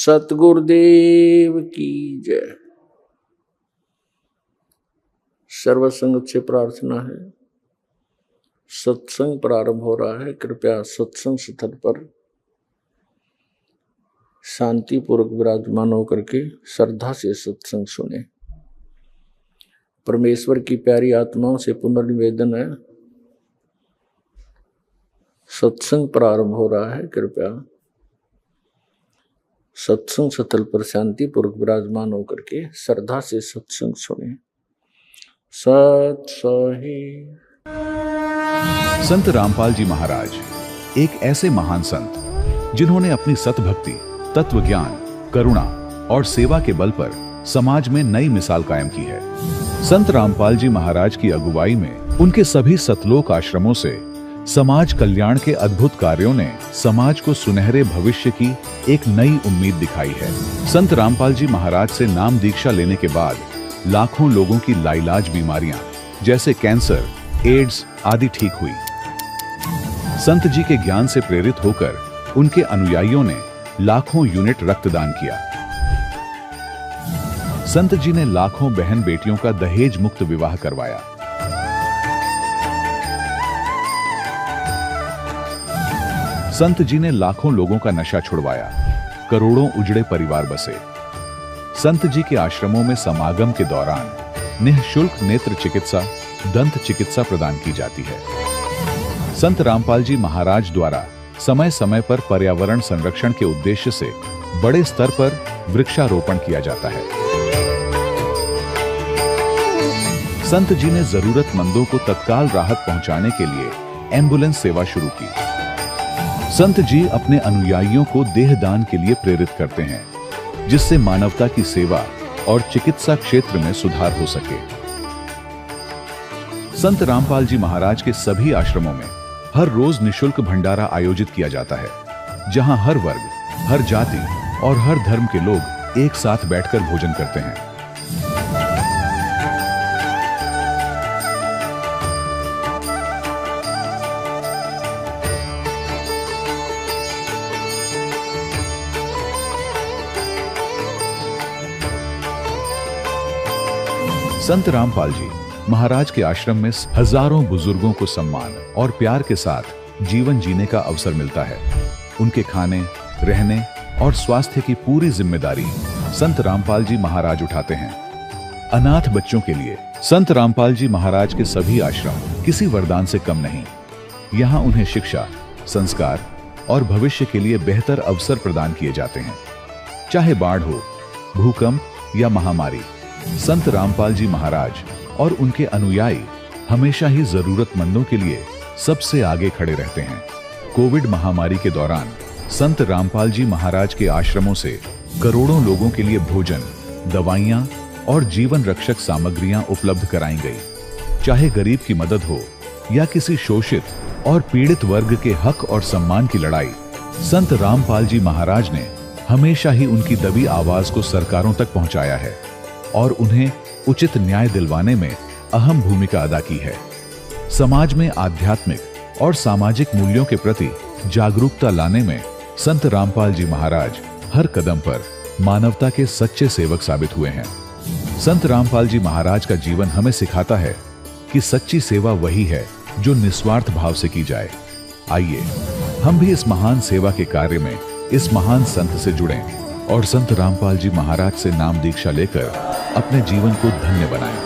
सतगुरुदेव की जय। सर्वसंगत से प्रार्थना है, सत्संग प्रारंभ हो रहा है। कृपया सत्संग स्थल पर शांतिपूर्वक विराजमान होकर के श्रद्धा से सत्संग सुने। परमेश्वर की प्यारी आत्माओं से पुनर्निवेदन है, सत्संग प्रारंभ हो रहा है। कृपया सत्संग स्थल पर शांतिपूर्वक विराजमान होकर के श्रद्धा से सत्संग सुने। सत सही। संत रामपाल जी महाराज एक ऐसे महान संत जिन्होंने अपनी सतभक्ति, तत्व ज्ञान, करुणा और सेवा के बल पर समाज में नई मिसाल कायम की है। संत रामपाल जी महाराज की अगुवाई में उनके सभी सतलोक आश्रमों से समाज कल्याण के अद्भुत कार्यों ने समाज को सुनहरे भविष्य की एक नई उम्मीद दिखाई है। संत रामपाल जी महाराज से नाम दीक्षा लेने के बाद लाखों लोगों की लाइलाज बीमारियां जैसे कैंसर, एड्स आदि ठीक हुई। संत जी के ज्ञान से प्रेरित होकर उनके अनुयायियों ने लाखों यूनिट रक्तदान किया। संत जी ने लाखों बहन बेटियों का दहेज मुक्त विवाह करवाया। संत जी ने लाखों लोगों का नशा छुड़वाया, करोड़ों उजड़े परिवार बसे। संत जी के आश्रमों में समागम के दौरान निःशुल्क नेत्र चिकित्सा, दंत चिकित्सा प्रदान की जाती है। संत रामपाल जी महाराज द्वारा समय समय पर पर्यावरण संरक्षण के उद्देश्य से बड़े स्तर पर वृक्षारोपण किया जाता है। संत जी ने जरूरतमंदों को तत्काल राहत पहुंचाने के लिए एम्बुलेंस सेवा शुरू की। संत जी अपने अनुयायियों को देहदान के लिए प्रेरित करते हैं, जिससे मानवता की सेवा और चिकित्सा क्षेत्र में सुधार हो सके। संत रामपाल जी महाराज के सभी आश्रमों में हर रोज निःशुल्क भंडारा आयोजित किया जाता है, जहां हर वर्ग, हर जाति और हर धर्म के लोग एक साथ बैठकर भोजन करते हैं। संत रामपाल जी महाराज के आश्रम में हजारों बुजुर्गों को सम्मान और प्यार के साथ जीवन जीने का अवसर मिलता है। उनके खाने, रहने और स्वास्थ्य की पूरी जिम्मेदारी संत रामपाल जी महाराज उठाते हैं। अनाथ बच्चों के लिए संत रामपाल जी महाराज के सभी आश्रम किसी वरदान से कम नहीं। यहाँ उन्हें शिक्षा, संस्कार और भविष्य के लिए बेहतर अवसर प्रदान किए जाते हैं। चाहे बाढ़ हो, भूकंप या महामारी, संत रामपाल जी महाराज और उनके अनुयायी हमेशा ही जरूरतमंदों के लिए सबसे आगे खड़े रहते हैं। कोविड महामारी के दौरान संत रामपाल जी महाराज के आश्रमों से करोड़ों लोगों के लिए भोजन, दवाइयां और जीवन रक्षक सामग्रियां उपलब्ध कराई गई। चाहे गरीब की मदद हो या किसी शोषित और पीड़ित वर्ग के हक और सम्मान की लड़ाई, संत रामपाल जी महाराज ने हमेशा ही उनकी दबी आवाज को सरकारों तक पहुंचाया है और उन्हें उचित न्याय दिलवाने में अहम भूमिका अदा की है। समाज में आध्यात्मिक और सामाजिक मूल्यों के प्रति जागरूकता लाने में संत रामपाल जी महाराज हर कदम पर मानवता के सच्चे सेवक साबित हुए हैं। संत रामपाल जी महाराज का जीवन हमें सिखाता है कि सच्ची सेवा वही है जो निस्वार्थ भाव से की जाए। आइए हम भी इस महान सेवा के कार्य में इस महान संत से जुड़ें और संत रामपाल जी महाराज से नाम दीक्षा लेकर अपने जीवन को धन्य बनाएं।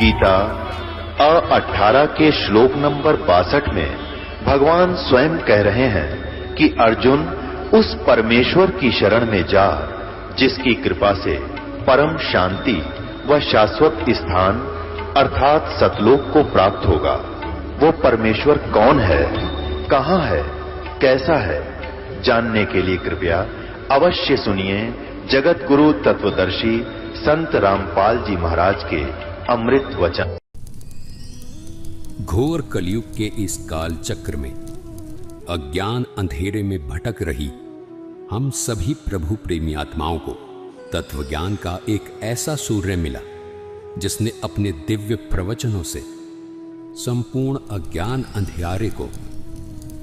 गीता 18 के श्लोक नंबर 62 में भगवान स्वयं कह रहे हैं कि अर्जुन उस परमेश्वर की शरण में जा जिसकी कृपा से परम शांति व शाश्वत स्थान अर्थात सतलोक को प्राप्त होगा। वो परमेश्वर कौन है, कहां है, कैसा है, जानने के लिए कृपया अवश्य सुनिए जगत गुरु तत्वदर्शी संत रामपाल जी महाराज के अमृत वचन। घोर कलयुग के इस काल चक्र में अज्ञान अंधेरे में भटक रही हम सभी प्रभु प्रेमी आत्माओं को तत्व ज्ञान का एक ऐसा सूर्य मिला जिसने अपने दिव्य प्रवचनों से संपूर्ण अज्ञान अंधियारे को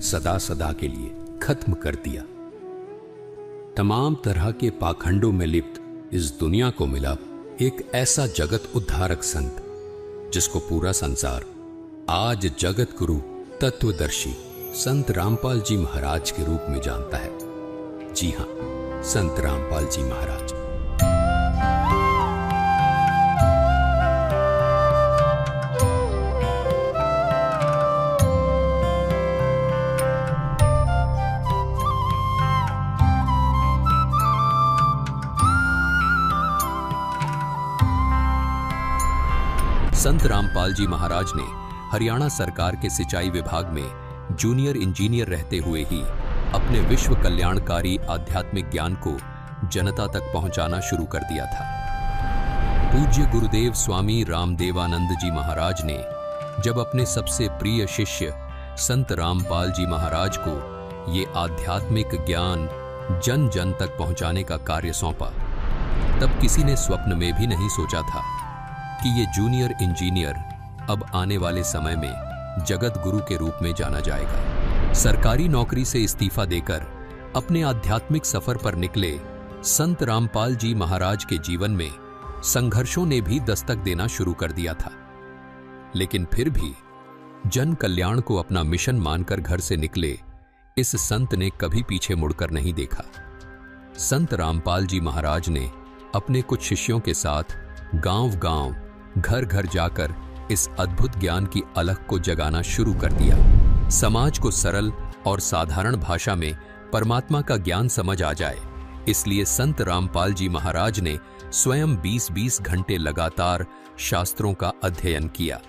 सदा सदा के लिए खत्म कर दिया। तमाम तरह के पाखंडों में लिप्त इस दुनिया को मिला एक ऐसा जगत उद्धारक संत जिसको पूरा संसार आज जगत गुरु तत्वदर्शी संत रामपाल जी महाराज के रूप में जानता है। जी हां, संत रामपाल जी महाराज। संत रामपाल जी महाराज ने हरियाणा सरकार के सिंचाई विभाग में जूनियर इंजीनियर रहते हुए ही अपने विश्व कल्याणकारी आध्यात्मिक ज्ञान को जनता तक पहुंचाना शुरू कर दिया था। पूज्य गुरुदेव स्वामी रामदेवानंद जी महाराज ने जब अपने सबसे प्रिय शिष्य संत रामपाल जी महाराज को ये आध्यात्मिक ज्ञान जन जन तक पहुंचाने का कार्य सौंपा, तब किसी ने स्वप्न में भी नहीं सोचा था कि ये जूनियर इंजीनियर अब आने वाले समय में जगत गुरु के रूप में जाना जाएगा। सरकारी नौकरी से इस्तीफा देकर अपने आध्यात्मिक सफर पर निकले संत रामपाल जी महाराज के जीवन में संघर्षों ने भी दस्तक देना शुरू कर दिया था, लेकिन फिर भी जन कल्याण को अपना मिशन मानकर घर से निकले इस संत ने कभी पीछे मुड़कर नहीं देखा। संत रामपाल जी महाराज ने अपने कुछ शिष्यों के साथ गांव-गांव, घर-घर जाकर इस अद्भुत ज्ञान की अलख को जगाना शुरू कर दिया। समाज को सरल और साधारण भाषा में परमात्मा का ज्ञान समझ आ जाए, इसलिए संत रामपाल जी महाराज ने स्वयं 20-20 घंटे लगातार शास्त्रों का अध्ययन किया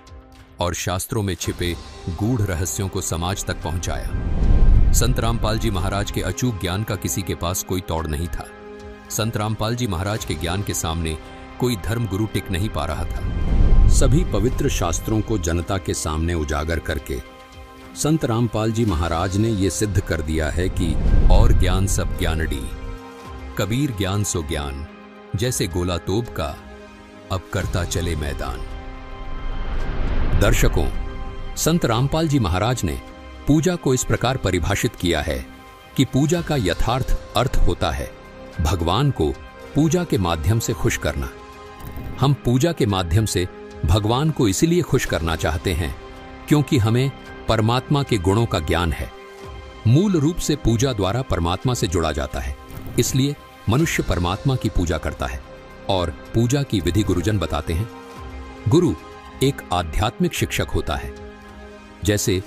और शास्त्रों में छिपे गूढ़ रहस्यों को समाज तक पहुंचाया। संत रामपाल जी महाराज के अचूक ज्ञान का किसी के पास कोई तोड़ नहीं था। संत रामपाल जी महाराज के ज्ञान के सामने कोई धर्म गुरु टिक नहीं पा रहा था। सभी पवित्र शास्त्रों को जनता के सामने उजागर करके संत रामपाल जी महाराज ने यह सिद्ध कर दिया है कि और ज्ञान सब ज्ञानडी, कबीर ज्ञान सो ज्ञान, जैसे गोला तोप का अब करता चले मैदान। दर्शकों, संत रामपाल जी महाराज ने पूजा को इस प्रकार परिभाषित किया है कि पूजा का यथार्थ अर्थ होता है भगवान को पूजा के माध्यम से खुश करना। हम पूजा के माध्यम से भगवान को इसलिए खुश करना चाहते हैं क्योंकि हमें परमात्मा के गुणों का ज्ञान है। मूल रूप से पूजा द्वारा परमात्मा से जुड़ा जाता है, इसलिए मनुष्य परमात्मा की पूजा करता है और पूजा की विधि गुरुजन बताते हैं। गुरु एक आध्यात्मिक शिक्षक होता है। जैसे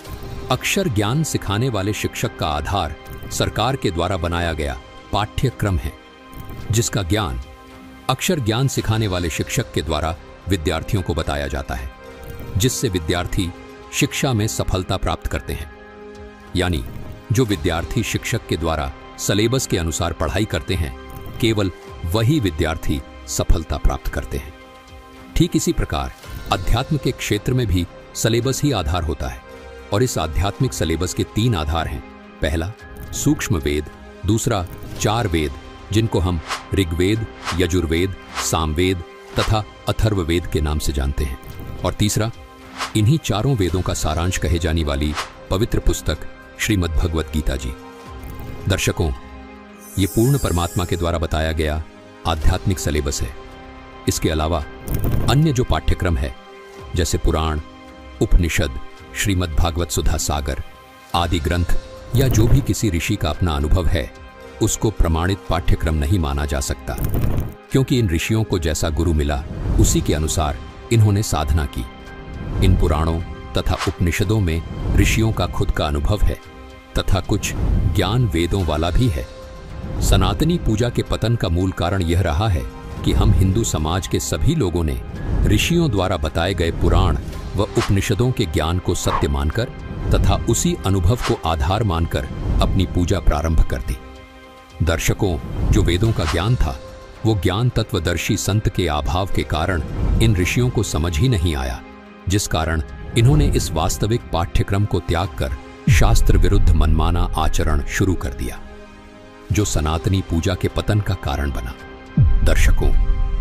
अक्षर ज्ञान सिखाने वाले शिक्षक का आधार सरकार के द्वारा बनाया गया पाठ्यक्रम है, जिसका ज्ञान अक्षर ज्ञान सिखाने वाले शिक्षक के द्वारा विद्यार्थियों को बताया जाता है, जिससे विद्यार्थी शिक्षा में सफलता प्राप्त करते हैं। यानी जो विद्यार्थी शिक्षक के द्वारा सिलेबस के अनुसार पढ़ाई करते हैं, केवल वही विद्यार्थी सफलता प्राप्त करते हैं। ठीक इसी प्रकार अध्यात्म के क्षेत्र में भी सिलेबस ही आधार होता है और इस आध्यात्मिक सिलेबस के 3 आधार हैं। पहला सूक्ष्म वेद, दूसरा 4 वेद जिनको हम ऋग्वेद, यजुर्वेद, सामवेद तथा अथर्ववेद के नाम से जानते हैं, और तीसरा इन्हीं 4 वेदों का सारांश कहे जाने वाली पवित्र पुस्तक श्रीमद् भगवत गीता जी। दर्शकों, ये पूर्ण परमात्मा के द्वारा बताया गया आध्यात्मिक सिलेबस है। इसके अलावा अन्य जो पाठ्यक्रम है जैसे पुराण, उपनिषद, श्रीमद् भागवत सुधा सागर आदि ग्रंथ या जो भी किसी ऋषि का अपना अनुभव है, उसको प्रमाणित पाठ्यक्रम नहीं माना जा सकता, क्योंकि इन ऋषियों को जैसा गुरु मिला उसी के अनुसार इन्होंने साधना की। इन पुराणों तथा उपनिषदों में ऋषियों का खुद का अनुभव है तथा कुछ ज्ञान वेदों वाला भी है। सनातनी पूजा के पतन का मूल कारण यह रहा है कि हम हिंदू समाज के सभी लोगों ने ऋषियों द्वारा बताए गए पुराण व उपनिषदों के ज्ञान को सत्य मानकर तथा उसी अनुभव को आधार मानकर अपनी पूजा प्रारंभ कर दी। दर्शकों, जो वेदों का ज्ञान था वो ज्ञान तत्वदर्शी संत के अभाव के कारण इन ऋषियों को समझ ही नहीं आया, जिस कारण इन्होंने इस वास्तविक पाठ्यक्रम को त्याग कर शास्त्र विरुद्ध मनमाना आचरण शुरू कर दिया, जो सनातनी पूजा के पतन का कारण बना। दर्शकों,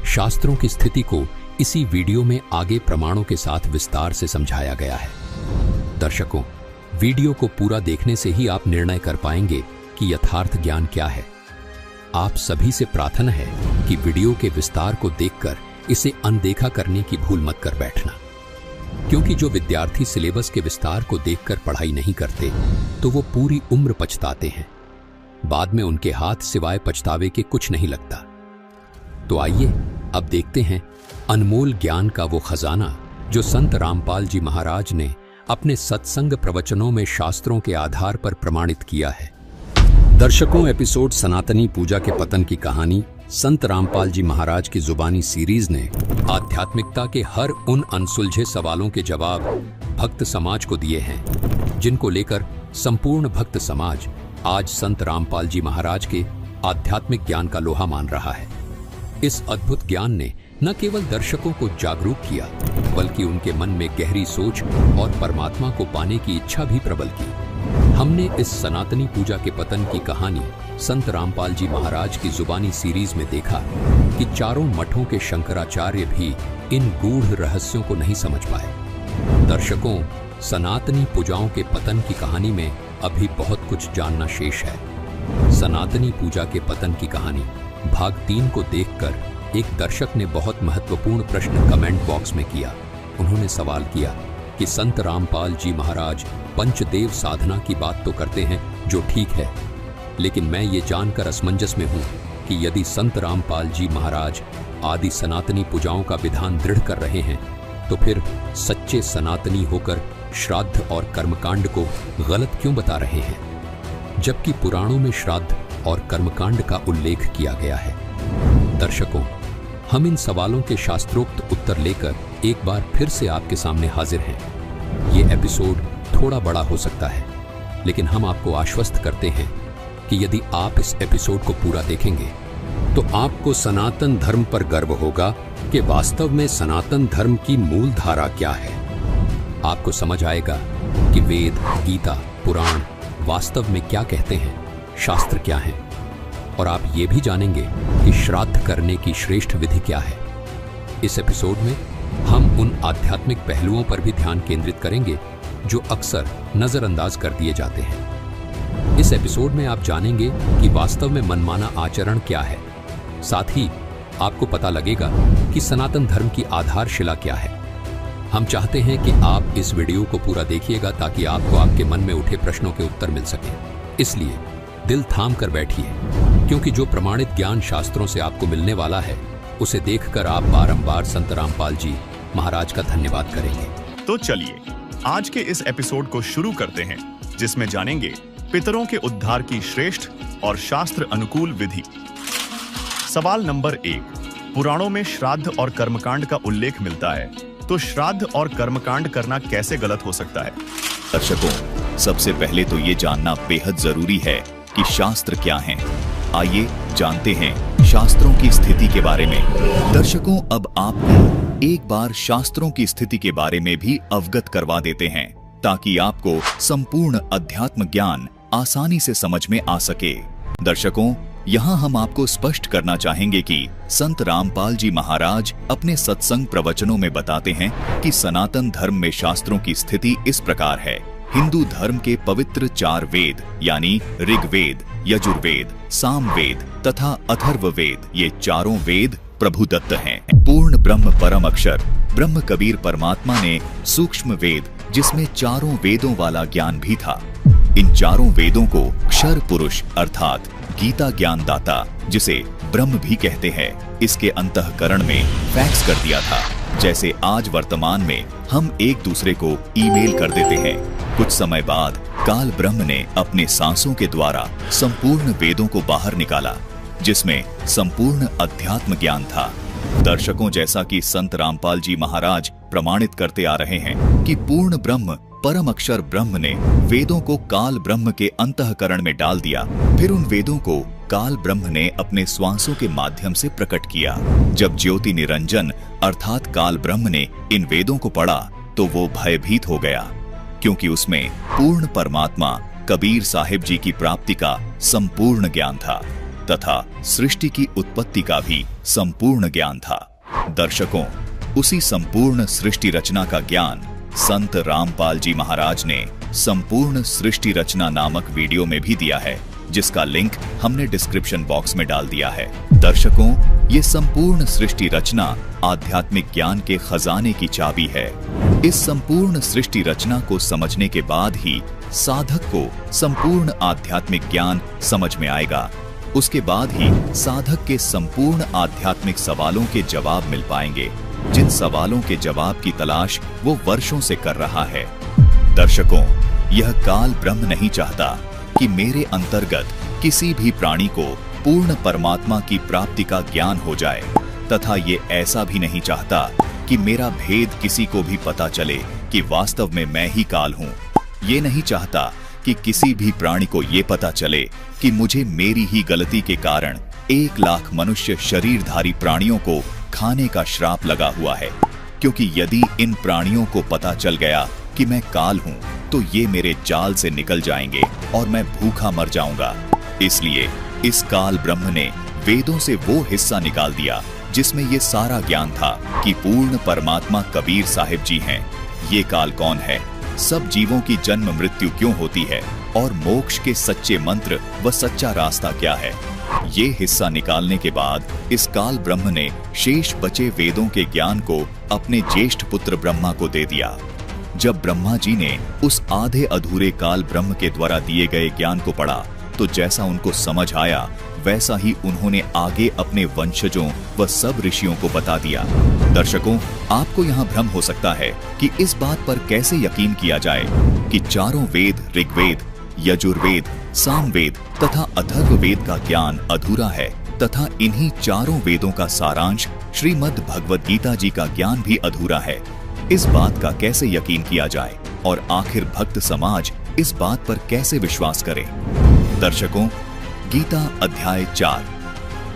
शास्त्रों की स्थिति को इसी वीडियो में आगे प्रमाणों के साथ विस्तार से समझाया गया है। दर्शकों, वीडियो को पूरा देखने से ही आप निर्णय कर पाएंगे कि यथार्थ ज्ञान क्या है। आप सभी से प्रार्थना है कि वीडियो के विस्तार को देखकर इसे अनदेखा करने की भूल मत कर बैठना, क्योंकि जो विद्यार्थी सिलेबस के विस्तार को देखकर पढ़ाई नहीं करते तो वो पूरी उम्र पछताते हैं। बाद में उनके हाथ सिवाय पछतावे के कुछ नहीं लगता। तो आइए अब देखते हैं अनमोल ज्ञान का वो खजाना जो संत रामपाल जी महाराज ने अपने सत्संग प्रवचनों में शास्त्रों के आधार पर प्रमाणित किया है। दर्शकों, एपिसोड सनातनी पूजा के पतन की कहानी संत रामपाल जी महाराज की जुबानी सीरीज ने आध्यात्मिकता के हर उन अनसुलझे सवालों के जवाब भक्त समाज को दिए हैं, जिनको लेकर संपूर्ण भक्त समाज आज संत रामपाल जी महाराज के आध्यात्मिक ज्ञान का लोहा मान रहा है। इस अद्भुत ज्ञान ने न केवल दर्शकों को जागरूक किया, बल्कि उनके मन में गहरी सोच और परमात्मा को पाने की इच्छा भी प्रबल की। हमने इस सनातनी पूजा के पतन की कहानी संत रामपाल जी महाराज की जुबानी सीरीज में देखा कि चारों मठों के शंकराचार्य भी इन गूढ़ रहस्यों को नहीं समझ पाए। दर्शकों, सनातनी पूजाओं के पतन की कहानी में अभी बहुत कुछ जानना शेष है। सनातनी पूजा के पतन की कहानी भाग 3 को देखकर एक दर्शक ने बहुत महत्वपूर्ण प्रश्न कमेंट बॉक्स में किया। उन्होंने सवाल किया कि संत रामपाल जी महाराज पंचदेव साधना की बात तो करते हैं, जो ठीक है, लेकिन मैं ये जानकर असमंजस में हूँ कि यदि संत रामपाल जी महाराज आदि सनातनी पूजाओं का विधान दृढ़ कर रहे हैं तो फिर सच्चे सनातनी होकर श्राद्ध और कर्मकांड को गलत क्यों बता रहे हैं, जबकि पुराणों में श्राद्ध और कर्मकांड का उल्लेख किया गया है। दर्शकों, हम इन सवालों के शास्त्रोक्त उत्तर लेकर एक बार फिर से आपके सामने हाजिर हैं। ये एपिसोड थोड़ा बड़ा हो सकता है, लेकिन हम आपको आश्वस्त करते हैं कि यदि आप इस एपिसोड को पूरा देखेंगे तो आपको सनातन धर्म पर गर्व होगा कि वास्तव में सनातन धर्म की मूल धारा क्या है। आपको समझ आएगा कि वेद, गीता, पुराण वास्तव में क्या कहते हैं, शास्त्र क्या है, और आप ये भी जानेंगे कि श्राद्ध करने की श्रेष्ठ विधि क्या है। इस एपिसोड में हम उन आध्यात्मिक पहलुओं पर भी ध्यान केंद्रित करेंगे जो अक्सर नजरअंदाज कर दिए जाते हैं। इस एपिसोड में आप जानेंगे कि वास्तव में मनमाना आचरण क्या है। साथ ही आपको पता लगेगा कि सनातन धर्म की आधारशिला क्या है। हम चाहते हैं कि आप इस वीडियो को पूरा देखिएगा ताकि आपको आपके मन में उठे प्रश्नों के उत्तर मिल सके। इसलिए दिल थाम कर बैठिए, क्योंकि जो प्रमाणित ज्ञान शास्त्रों से आपको मिलने वाला है उसे देखकर आप बारंबार संत रामपाल जी महाराज का धन्यवाद करेंगे। तो चलिए आज के इस एपिसोड को शुरू करते हैं, जिसमें जानेंगे पितरों के उद्धार की श्रेष्ठ और शास्त्र अनुकूल विधि। सवाल नंबर 1, पुराणों में श्राद्ध और कर्मकांड का उल्लेख मिलता है, तो श्राद्ध और कर्मकांड करना कैसे गलत हो सकता है? दर्शकों, सबसे पहले तो ये जानना बेहद जरूरी है कि शास्त्र क्या हैं। आइए जानते हैं शास्त्रों की स्थिति के बारे में। दर्शकों, अब आपको एक बार शास्त्रों की स्थिति के बारे में भी अवगत करवा देते हैं, ताकि आपको संपूर्ण अध्यात्म ज्ञान आसानी से समझ में आ सके। दर्शकों, यहाँ हम आपको स्पष्ट करना चाहेंगे कि संत रामपाल जी महाराज अपने सत्संग प्रवचनों में बताते हैं कि सनातन धर्म में शास्त्रों की स्थिति इस प्रकार है। हिंदू धर्म के पवित्र 4 वेद यानी ऋग्वेद, यजुर्वेद, सामवेद तथा अथर्ववेद, ये चारों वेद प्रभुदत्त हैं। पूर्ण ब्रह्म परम अक्षर ब्रह्म कबीर परमात्मा ने सूक्ष्म वेद, जिसमें चारों वेदों वाला ज्ञान भी था, इन चारों वेदों को क्षर पुरुष अर्थात गीता ज्ञान दाता, जिसे ब्रह्म भी कहते हैं, इसके अंतःकरण में फैक्स कर दिया था। जैसे आज वर्तमान में हम एक दूसरे को ईमेल कर देते हैं। कुछ समय बाद काल ब्रह्म ने अपने सांसों के द्वारा संपूर्ण वेदों को बाहर निकाला, जिसमें संपूर्ण अध्यात्म ज्ञान था। दर्शकों, जैसा कि संत रामपाल जी महाराज प्रमाणित करते आ रहे हैं कि पूर्ण ब्रह्म परम अक्षर ब्रह्म ने वेदों को काल ब्रह्म के अंतःकरण में डाल दिया। फिर उन वेदों को काल ब्रह्म ने अपने श्वासों के माध्यम से प्रकट किया। जब ज्योति निरंजन अर्थात काल ब्रह्म ने इन वेदों को पढ़ा तो वो भयभीत हो गया, क्योंकि उसमें पूर्ण परमात्मा कबीर साहिब जी की प्राप्ति का संपूर्ण ज्ञान था तथा सृष्टि की उत्पत्ति का भी संपूर्ण ज्ञान था। दर्शकों, उसी संपूर्ण सृष्टि रचना का ज्ञान संत रामपाल जी महाराज ने संपूर्ण सृष्टि रचना नामक वीडियो में भी दिया है, जिसका लिंक हमने डिस्क्रिप्शन बॉक्स में डाल दिया है। दर्शकों, ये संपूर्ण सृष्टि रचना आध्यात्मिक ज्ञान के खजाने की चाबी है। इस संपूर्ण सृष्टि रचना को समझने के बाद ही साधक को संपूर्ण आध्यात्मिक ज्ञान समझ में आएगा। उसके बाद ही साधक के संपूर्ण आध्यात्मिक सवालों के जवाब मिल पाएंगे, जिन सवालों के जवाब की तलाश वो वर्षों से कर रहा है। दर्शकों, यह काल ब्रह्म नहीं चाहता कि मेरे अंतर्गत किसी भी प्राणी को पूर्ण परमात्मा की प्राप्ति का ज्ञान हो जाए, तथा ये ऐसा भी नहीं चाहता कि मेरा भेद किसी को भी पता चले कि वास्तव में मैं ही काल हूँ। ये नहीं चाहता कि किसी भी प्राणी को ये पता चले कि मुझे मेरी ही गलती के कारण 1 लाख मनुष्य शरीरधारी प्राणियों को खाने का श्राप लगा हुआ है, क्योंकि यदि इन प्राणियों को पता चल गया कि मैं काल हूँ तो ये मेरे जाल से निकल जाएंगे और मैं भूखा मर जाऊंगा। इसलिए इस काल ब्रह्म ने वेदों से वो हिस्सा निकाल दिया जिसमें ये सारा ज्ञान था कि पूर्ण परमात्मा कबीर साहिब जी हैं। ये काल कौन है, सब जीवों की जन्म मृत्यु क्यों होती है और मोक्ष के सच्चे मंत्र व सच्चा रास्ता क्या है। ये हिस्सा निकालने के बाद इस काल ब्रह्म ने शेष बचे वेदों के ज्ञान को अपने ज्येष्ठ पुत्र ब्रह्मा को दे दिया। जब ब्रह्मा जी ने उस आधे अधूरे काल ब्रह्म के द्वारा दिए गए ज्ञान को पढ़ा तो जैसा उनको समझ आया वैसा ही उन्होंने आगे अपने वंशजों व सब ऋषियों को बता दिया। दर्शकों, आपको यहाँ भ्रम हो सकता है कि इस बात पर कैसे यकीन किया जाए कि चारों वेद ऋग्वेद, यजुर्वेद, सामवेद तथा अथर्ववेद का ज्ञान अधूरा है तथा इन्हीं चारों वेदों का सारांश श्रीमद् भगवद गीता जी का ज्ञान भी अधूरा है। इस बात का कैसे यकीन किया जाए और आखिर भक्त समाज इस बात पर कैसे विश्वास करे। दर्शकों, गीता अध्याय 4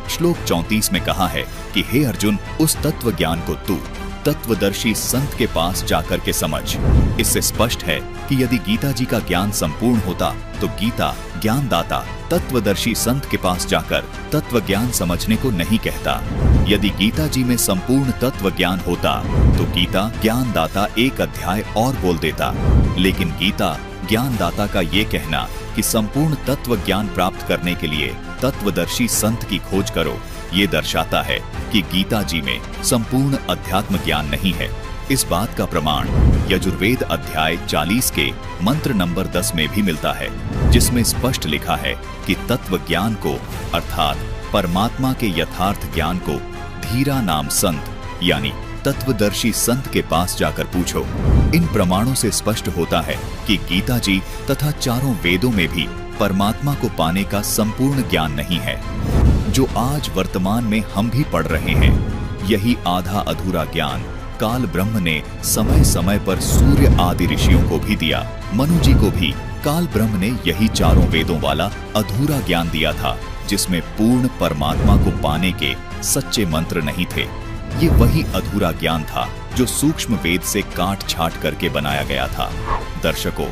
श्लोक 34 में कहा है कि हे अर्जुन, उस तत्व ज्ञान को तू तत्वदर्शी संत के पास जाकर के समझ। इससे स्पष्ट है कि यदि गीता जी का ज्ञान संपूर्ण होता तो गीता ज्ञानदाता तत्वदर्शी संत के पास जाकर तत्व ज्ञान समझने को नहीं कहता। यदि गीता जी में संपूर्ण तत्व ज्ञान होता तो गीता ज्ञानदाता 1 अध्याय और बोल देता, लेकिन गीता ज्ञानदाता का ये कहना कि संपूर्ण तत्व ज्ञान प्राप्त करने के लिए तत्वदर्शी संत की खोज करो, ये दर्शाता है कि गीता जी में संपूर्ण अध्यात्म ज्ञान नहीं है। इस बात का प्रमाण यजुर्वेद अध्याय 40 के मंत्र नंबर 10 में भी मिलता है, जिसमें स्पष्ट लिखा है कि तत्व ज्ञान को अर्थात परमात्मा के यथार्थ ज्ञान को धीरा नाम संत यानी तत्वदर्शी संत के पास जाकर पूछो। इन प्रमाणों से स्पष्ट होता है कि गीता जी तथा चारों वेदों में भी परमात्मा को पाने का संपूर्ण ज्ञान नहीं है। जो आज वर्तमान में हम भी पढ़ रहे हैं, यही आधा अधूरा ज्ञान काल ब्रह्म ने समय समय पर सूर्य आदि ऋषियों को भी दिया। मनु जी को भी काल ब्रह्म ने यही चारों वेदों वाला अधूरा ज्ञान दिया था, जिसमें पूर्ण परमात्मा को पाने के सच्चे मंत्र नहीं थे। ये वही अधूरा ज्ञान था जो सूक्ष्म वेद से काट छाट करके बनाया गया था। दर्शकों,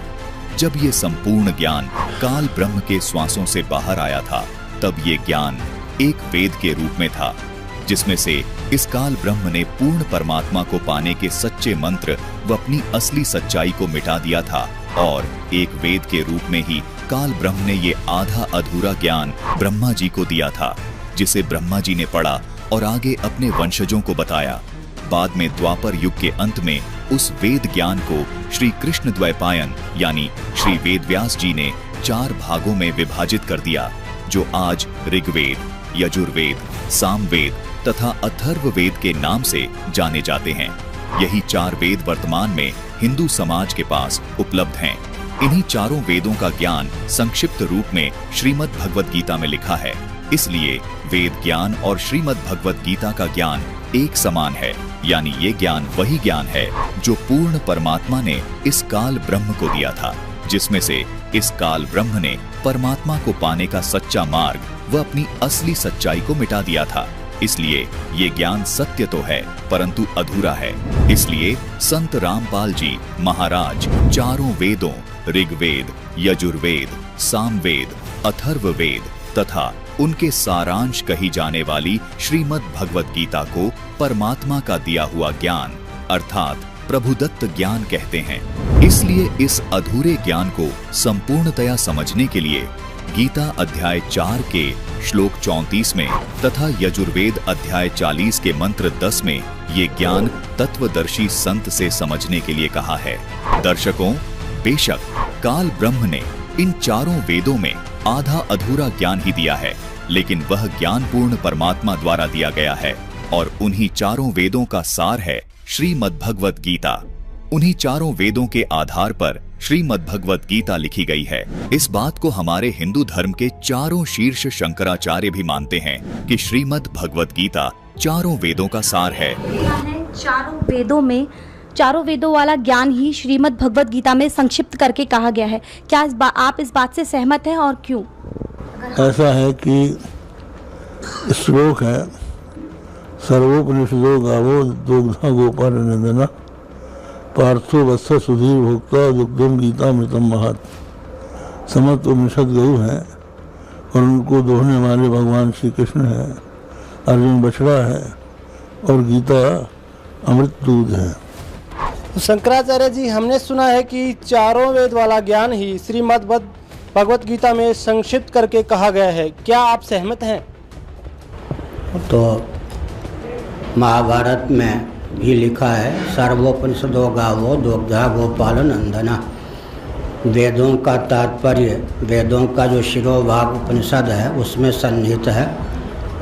जब ये संपूर्ण ज्ञान काल ब्रह्म के श्वासों से बाहर आया था, तब ये ज्ञान एक वेद के रूप में था, जिसमें से इस काल ब्रह्म ने पूर्ण परमात्मा को पाने के सच्चे मंत्र व अपनी असली सच्चाई को मिटा दिया था। और एक वेद के रूप में ही काल ब्रह्म ने ये आधा अधूरा ज्ञान ब्रह्मा जी को दिया था, जिसे ब्रह्मा जी ने पढ़ा और आगे अपने वंशजों को बताया। बाद में द्वापर युग के अंत में उस वेद ज्ञान को श्री कृष्ण द्वैपायन यानी श्री वेदव्यास जी ने 4 भागों में विभाजित कर दिया, जो आज ऋग्वेद, यजुर्वेद, सामवेद, तथा अथर्ववेद के नाम से जाने जाते हैं। यही 4 वेद वर्तमान में हिंदू समाज के पास उपलब्ध हैं। इन्हीं चारों वेदों का ज्ञान संक्षिप्त रूप में श्रीमद् भगवद गीता में लिखा है। इसलिए वेद ज्ञान और श्रीमद् भगवद गीता का ज्ञान एक समान है, यानी ये ज्ञान वही ज्ञान है जो पूर्ण परमात्मा ने इस काल ब्रह्म को दिया था, जिसमें से इस काल ब्रह्म ने परमात्मा को पाने का सच्चा मार्ग व अपनी असली सच्चाई को मिटा दिया था। इसलिए ये ज्ञान सत्य तो है परंतु अधूरा है। इसलिए संत रामपाल जी महाराज चारों वेदों ऋग्वेद, यजुर्वेद, सामवेद, अथर्ववेद तथा उनके सारांश कही जाने वाली श्रीमद् भगवद गीता को परमात्मा का दिया हुआ ज्ञान अर्थात प्रभुदत्त ज्ञान कहते हैं। इसलिए इस अधूरे ज्ञान को संपूर्णतया समझने के लिए गीता अध्याय 4 के श्लोक 34 में तथा यजुर्वेद अध्याय 40 के मंत्र 10 में ये ज्ञान तत्वदर्शी संत से समझने के लिए कहा है। दर्शकों, बेशक काल ब्रह्म ने इन चारों वेदों में आधा अधूरा ज्ञान ही दिया है, लेकिन वह ज्ञान पूर्ण परमात्मा द्वारा दिया गया है और उन्हीं चारों वेदों का सार है श्रीमद् भगवद गीता। उन्हीं चारों वेदों के आधार पर श्रीमद् भगवद गीता लिखी गई है। इस बात को हमारे हिंदू धर्म के चारों शीर्ष शंकराचार्य भी मानते हैं कि श्रीमद् भगवद गीता चारों वेदों का सार है। चारों वेदों वाला ज्ञान ही श्रीमद् भगवद गीता में संक्षिप्त करके कहा गया है। क्या आप इस बात से सहमत हैं और क्यों? ऐसा है कि श्लोक है, सर्वोपनिषदो गावो दुग्धा गोपाल नंदना पार्थो वत्स सुधीर भोक्ता दुग्धम गीता मृतम महत। समस्त उपनिषद गऊ हैं और उनको दोहने वाले भगवान श्री कृष्ण है, अर्जुन बछड़ा है और गीता अमृत दूध है। शंकराचार्य जी, हमने सुना है कि चारों वेद वाला ज्ञान ही श्रीमद् भगवद गीता में संक्षिप्त करके कहा गया है। क्या आप सहमत हैं? तो महाभारत में भी लिखा है, सर्वोपनिषदो गावो दुग्धा गोपाल नंदना। वेदों का तात्पर्य, वेदों का जो शिरोभाग उपनिषद है उसमें सन्निहित है।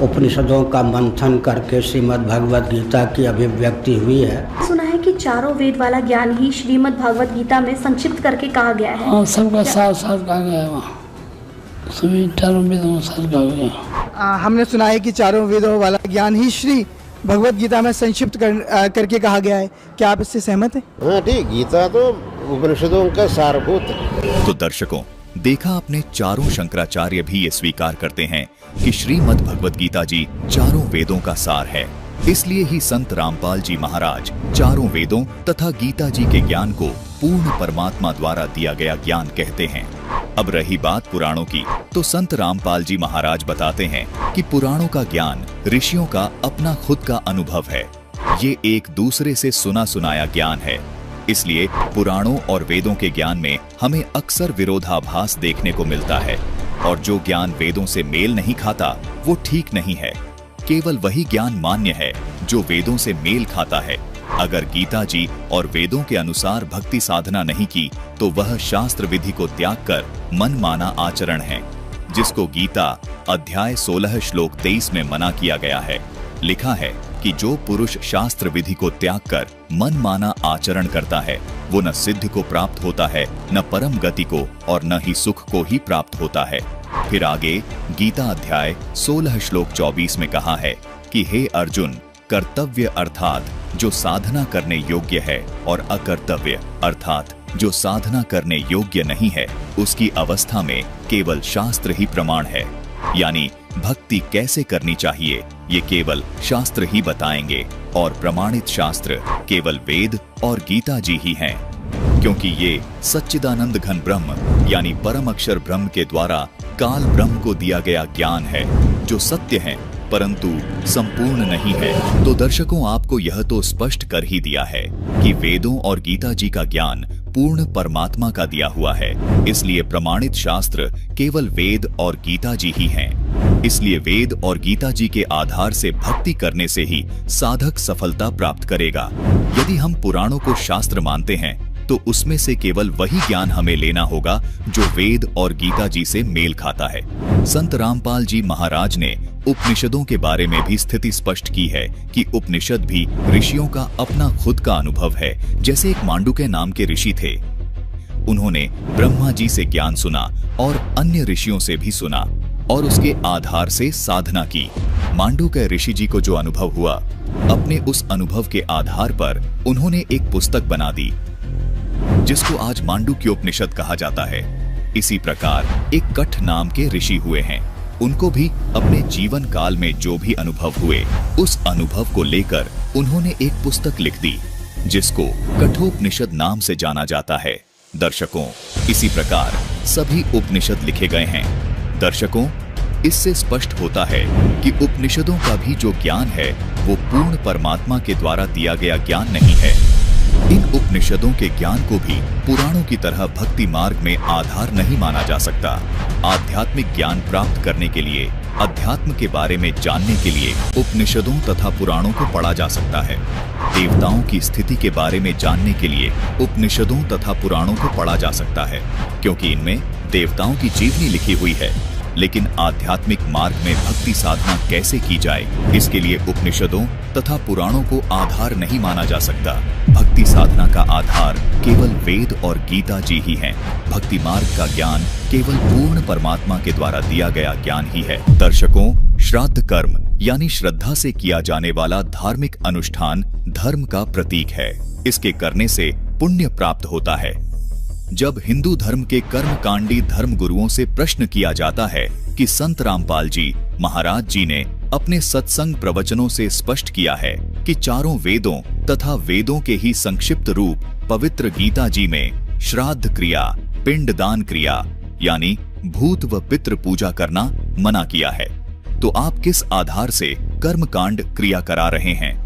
उपनिषदों का मंथन करके श्रीमद् भगवद गीता की अभिव्यक्ति हुई है। सुना है कि चारों वेद वाला ज्ञान ही श्रीमद् भगवद गीता में संक्षिप्त करके कहा गया है। सबका साथ साथ कहा गया है, सभी चारों वेदों में साथ कहा गया। हमने सुना है कि चारों वेदों वाला ज्ञान ही श्री भगवद गीता में संक्षिप्त करके कहा गया है। क्या आप इससे सहमत हैं? हाँ ठीक, गीता तो उपनिषदों का सारभूत है। तो दर्शकों, देखा आपने, चारों शंकराचार्य भी ये स्वीकार करते हैं कि श्रीमद् भगवद गीता जी चारों वेदों का सार है। इसलिए ही संत रामपाल जी महाराज चारों वेदों तथा गीता जी के ज्ञान को पूर्ण परमात्मा द्वारा दिया गया ज्ञान कहते हैं। अब रही बात पुराणों की, तो संत रामपाल जी महाराज बताते हैं कि पुराणों का ज्ञान ऋषियों का अपना खुद का अनुभव है। ये एक दूसरे से सुना सुनाया ज्ञान है। इसलिए पुराणों और वेदों के ज्ञान में हमें अक्सर विरोधाभास देखने को मिलता है, और जो ज्ञान वेदों से मेल नहीं खाता वो ठीक नहीं है। केवल वही ज्ञान मान्य है जो वेदों से मेल खाता है। अगर गीता जी और वेदों के अनुसार भक्ति साधना नहीं की तो वह शास्त्र विधि को त्याग कर मनमाना आचरण है, जिसको गीता अध्याय 16 श्लोक 23 में मना किया गया है। लिखा है कि जो पुरुष शास्त्र विधि को त्याग कर मनमाना आचरण करता है वो न सिद्धि को प्राप्त होता है, न परम गति को, और न ही सुख को ही प्राप्त होता है। फिर आगे गीता अध्याय 16 श्लोक 24 में कहा है कि हे अर्जुन, कर्तव्य अर्थात जो साधना करने योग्य है और अकर्तव्य अर्थात जो साधना करने योग्य नहीं है, उसकी अवस्था में केवल शास्त्र ही प्रमाण है। यानी भक्ति कैसे करनी चाहिए ये केवल शास्त्र ही बताएंगे, और प्रमाणित शास्त्र केवल वेद और गीता जी ही हैं, क्योंकि ये सच्चिदानंद घन ब्रह्म यानी परम अक्षर ब्रह्म के द्वारा काल ब्रह्म को दिया गया ज्ञान है, जो सत्य है परंतु संपूर्ण नहीं है। तो दर्शकों, आपको यह तो स्पष्ट कर ही दिया है कि वेदों और गीता जी का ज्ञान पूर्ण परमात्मा का दिया हुआ है। इसलिए प्रमाणित शास्त्र केवल वेद और गीता जी ही हैं। इसलिए वेद और गीता जी के आधार से भक्ति करने से ही साधक सफलता प्राप्त करेगा। यदि हम पुराणों को शास्त्र मानते हैं तो उसमें से केवल वही ज्ञान हमें लेना होगा जो वेद और गीता जी से मेल खाता है। संत रामपाल जी महाराज ने उपनिषदों के बारे में भी स्थिति स्पष्ट की है कि उपनिषद भी ऋषियों का अपना खुद का अनुभव है। जैसे एक मांडुक्य नाम के ऋषि थे, उन्होंने ब्रह्मा जी से ज्ञान सुना और अन्य ऋषियों से भी सुना और उसके आधार से साधना की। मांडुक्य ऋषि जी को जो अनुभव हुआ, अपने उस अनुभव के आधार पर उन्होंने एक पुस्तक बना दी जिसको आज मांडुक्योपनिषद कहा जाता है। इसी प्रकार एक कठ नाम के ऋषि हुए हैं। उनको भी अपने जीवन काल में जो भी अनुभव हुए, उस अनुभव को लेकर उन्होंने एक पुस्तक लिख दी जिसको कठोपनिषद नाम से जाना जाता है। दर्शकों, इसी प्रकार सभी उपनिषद लिखे गए हैं। दर्शकों, इससे स्पष्ट होता है कि उपनिषदों का भी जो ज्ञान है वो पूर्ण परमात्मा के द्वारा दिया गया ज्ञान नहीं है। इन उपनिषदों के ज्ञान को भी पुराणों की तरह भक्ति मार्ग में आधार नहीं माना जा सकता। आध्यात्मिक ज्ञान प्राप्त करने के लिए, अध्यात्म के बारे में जानने के लिए उपनिषदों तथा पुराणों को पढ़ा जा सकता है। देवताओं की स्थिति के बारे में जानने के लिए उपनिषदों तथा पुराणों को पढ़ा जा सकता है, क्योंकि इनमें देवताओं की जीवनी लिखी हुई है। लेकिन आध्यात्मिक मार्ग में भक्ति साधना कैसे की जाए, इसके लिए उपनिषदों तथा पुराणों को आधार नहीं माना जा सकता। भक्ति साधना का आधार केवल वेद और गीता जी ही हैं। भक्ति मार्ग का ज्ञान केवल पूर्ण परमात्मा के द्वारा दिया गया ज्ञान ही है। दर्शकों, श्राद्ध कर्म यानी श्रद्धा से किया जाने वाला धार्मिक अनुष्ठान धर्म का प्रतीक है। इसके करने से पुण्य प्राप्त होता है। जब हिंदू धर्म के कर्मकांडी धर्म गुरुओं से प्रश्न किया जाता है कि संत रामपाल जी महाराज जी ने अपने सत्संग प्रवचनों से स्पष्ट किया है कि चारों वेदों तथा वेदों के ही संक्षिप्त रूप पवित्र गीता जी में श्राद्ध क्रिया, पिंडदान क्रिया यानी भूत व पितृ पूजा करना मना किया है, तो आप किस आधार से कर्मकांड क्रिया करा रहे हैं?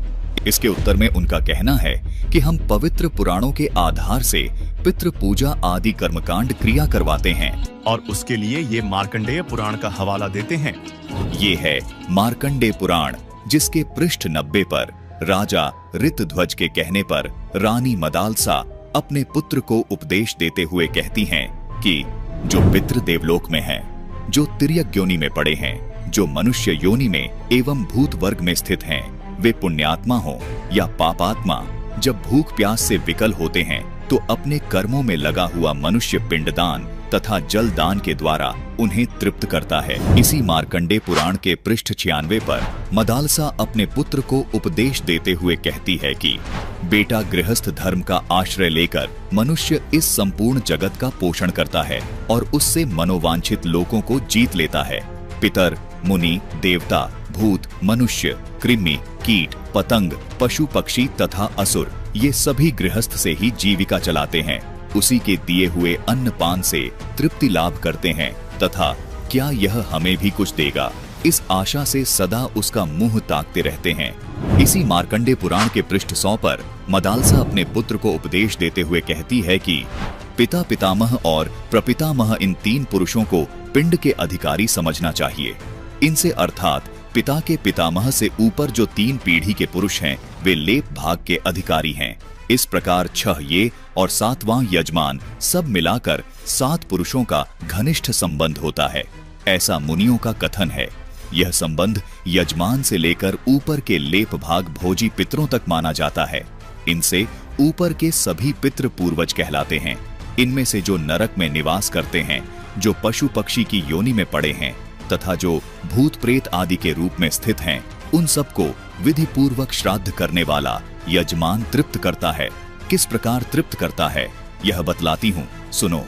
इसके उत्तर में उनका कहना है कि हम पवित्र पुराणों के आधार से पितृ पूजा आदि कर्मकांड क्रिया करवाते हैं और उसके लिए ये मार्कंडेय पुराण का हवाला देते हैं। ये है मार्कंडेय पुराण, जिसके पृष्ठ 90 पर राजा ऋतध्वज के कहने पर रानी मदालसा अपने पुत्र को उपदेश देते हुए कहती हैं कि जो पितृ देवलोक में हैं, जो तिर्यक योनि में पड़े हैं, जो मनुष्य योनि में एवं भूत वर्ग में स्थित हैं, वे पुण्यात्मा हो या पापात्मा, जब भूख प्यास से विकल होते हैं तो अपने कर्मों में लगा हुआ मनुष्य पिंडदान तथा जल दान के द्वारा उन्हें तृप्त करता है। इसी मार्कंडेय पुराण के पृष्ठ 96 पर मदालसा अपने पुत्र को उपदेश देते हुए कहती है कि बेटा गृहस्थ धर्म का आश्रय लेकर मनुष्य इस संपूर्ण जगत का पोषण करता है और उससे मनोवांछित लोगों को जीत लेता है। पितर, मुनि, देवता, भूत, मनुष्य, कृमि, कीट, पतंग, पशु पक्षी तथा असुर, ये सभी गृहस्थ से ही जीविका चलाते हैं। उसी के दिए हुए अन्न पान से तृप्ति लाभ करते हैं तथा क्या यह हमें भी कुछ देगा, इस आशा से सदा उसका मुंह ताकते रहते हैं। इसी मार्कंडेय पुराण के पृष्ठ 100 पर मदालसा अपने पुत्र को उपदेश देते हुए कहती है कि पिता, पितामह और प्रपितामह, इन 3 पुरुषों को पिंड के अधिकारी समझना चाहिए। इनसे अर्थात पिता के पितामह से ऊपर जो 3 पीढ़ी के पुरुष हैं, वे लेप भाग के अधिकारी हैं। इस प्रकार 6 ये और 7वां यजमान, सब मिलाकर 7 पुरुषों का घनिष्ठ संबंध होता है, ऐसा मुनियों का कथन है। यह संबंध यजमान से लेकर ऊपर के लेप भाग भोजी पितरों तक माना जाता है। इनसे ऊपर के सभी पितृ पूर्वज कहलाते हैं। इनमें से जो नरक में निवास करते हैं, जो पशु पक्षी की योनि में पड़े हैं तथा जो भूत प्रेत आदि के रूप में स्थित हैं, उन सबको विधि पूर्वक श्राद्ध करने वाला यजमान तृप्त करता है। किस प्रकार तृप्त करता है यह बतलाती हूँ, सुनो।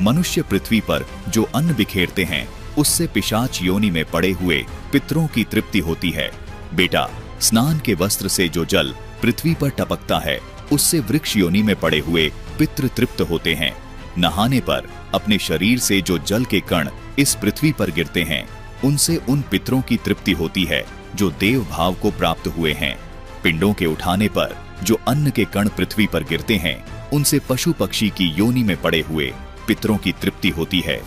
मनुष्य पृथ्वी पर जो अन्न बिखेरते हैं, उससे पिशाच योनि में पड़े हुए पितरों की तृप्ति होती है। बेटा, स्नान के वस्त्र से जो जल पृथ्वी पर टपकता है, उससे वृक्ष योनि में पड़े हुए पितृ तृप्त होते हैं। नहाने पर अपने शरीर से जो जल के कण इस पृथ्वी पर गिरते हैं, उनसे उन पितरों की तृप्ति होती है जो देव भाव को प्राप्त हुए हैं। पिंडों के उठाने पर जो अन्न के कण पृथ्वी पर गिरते हैं, उनसे पशु पक्षी की योनि में पड़े हुए पितरों की तृप्ति होती है।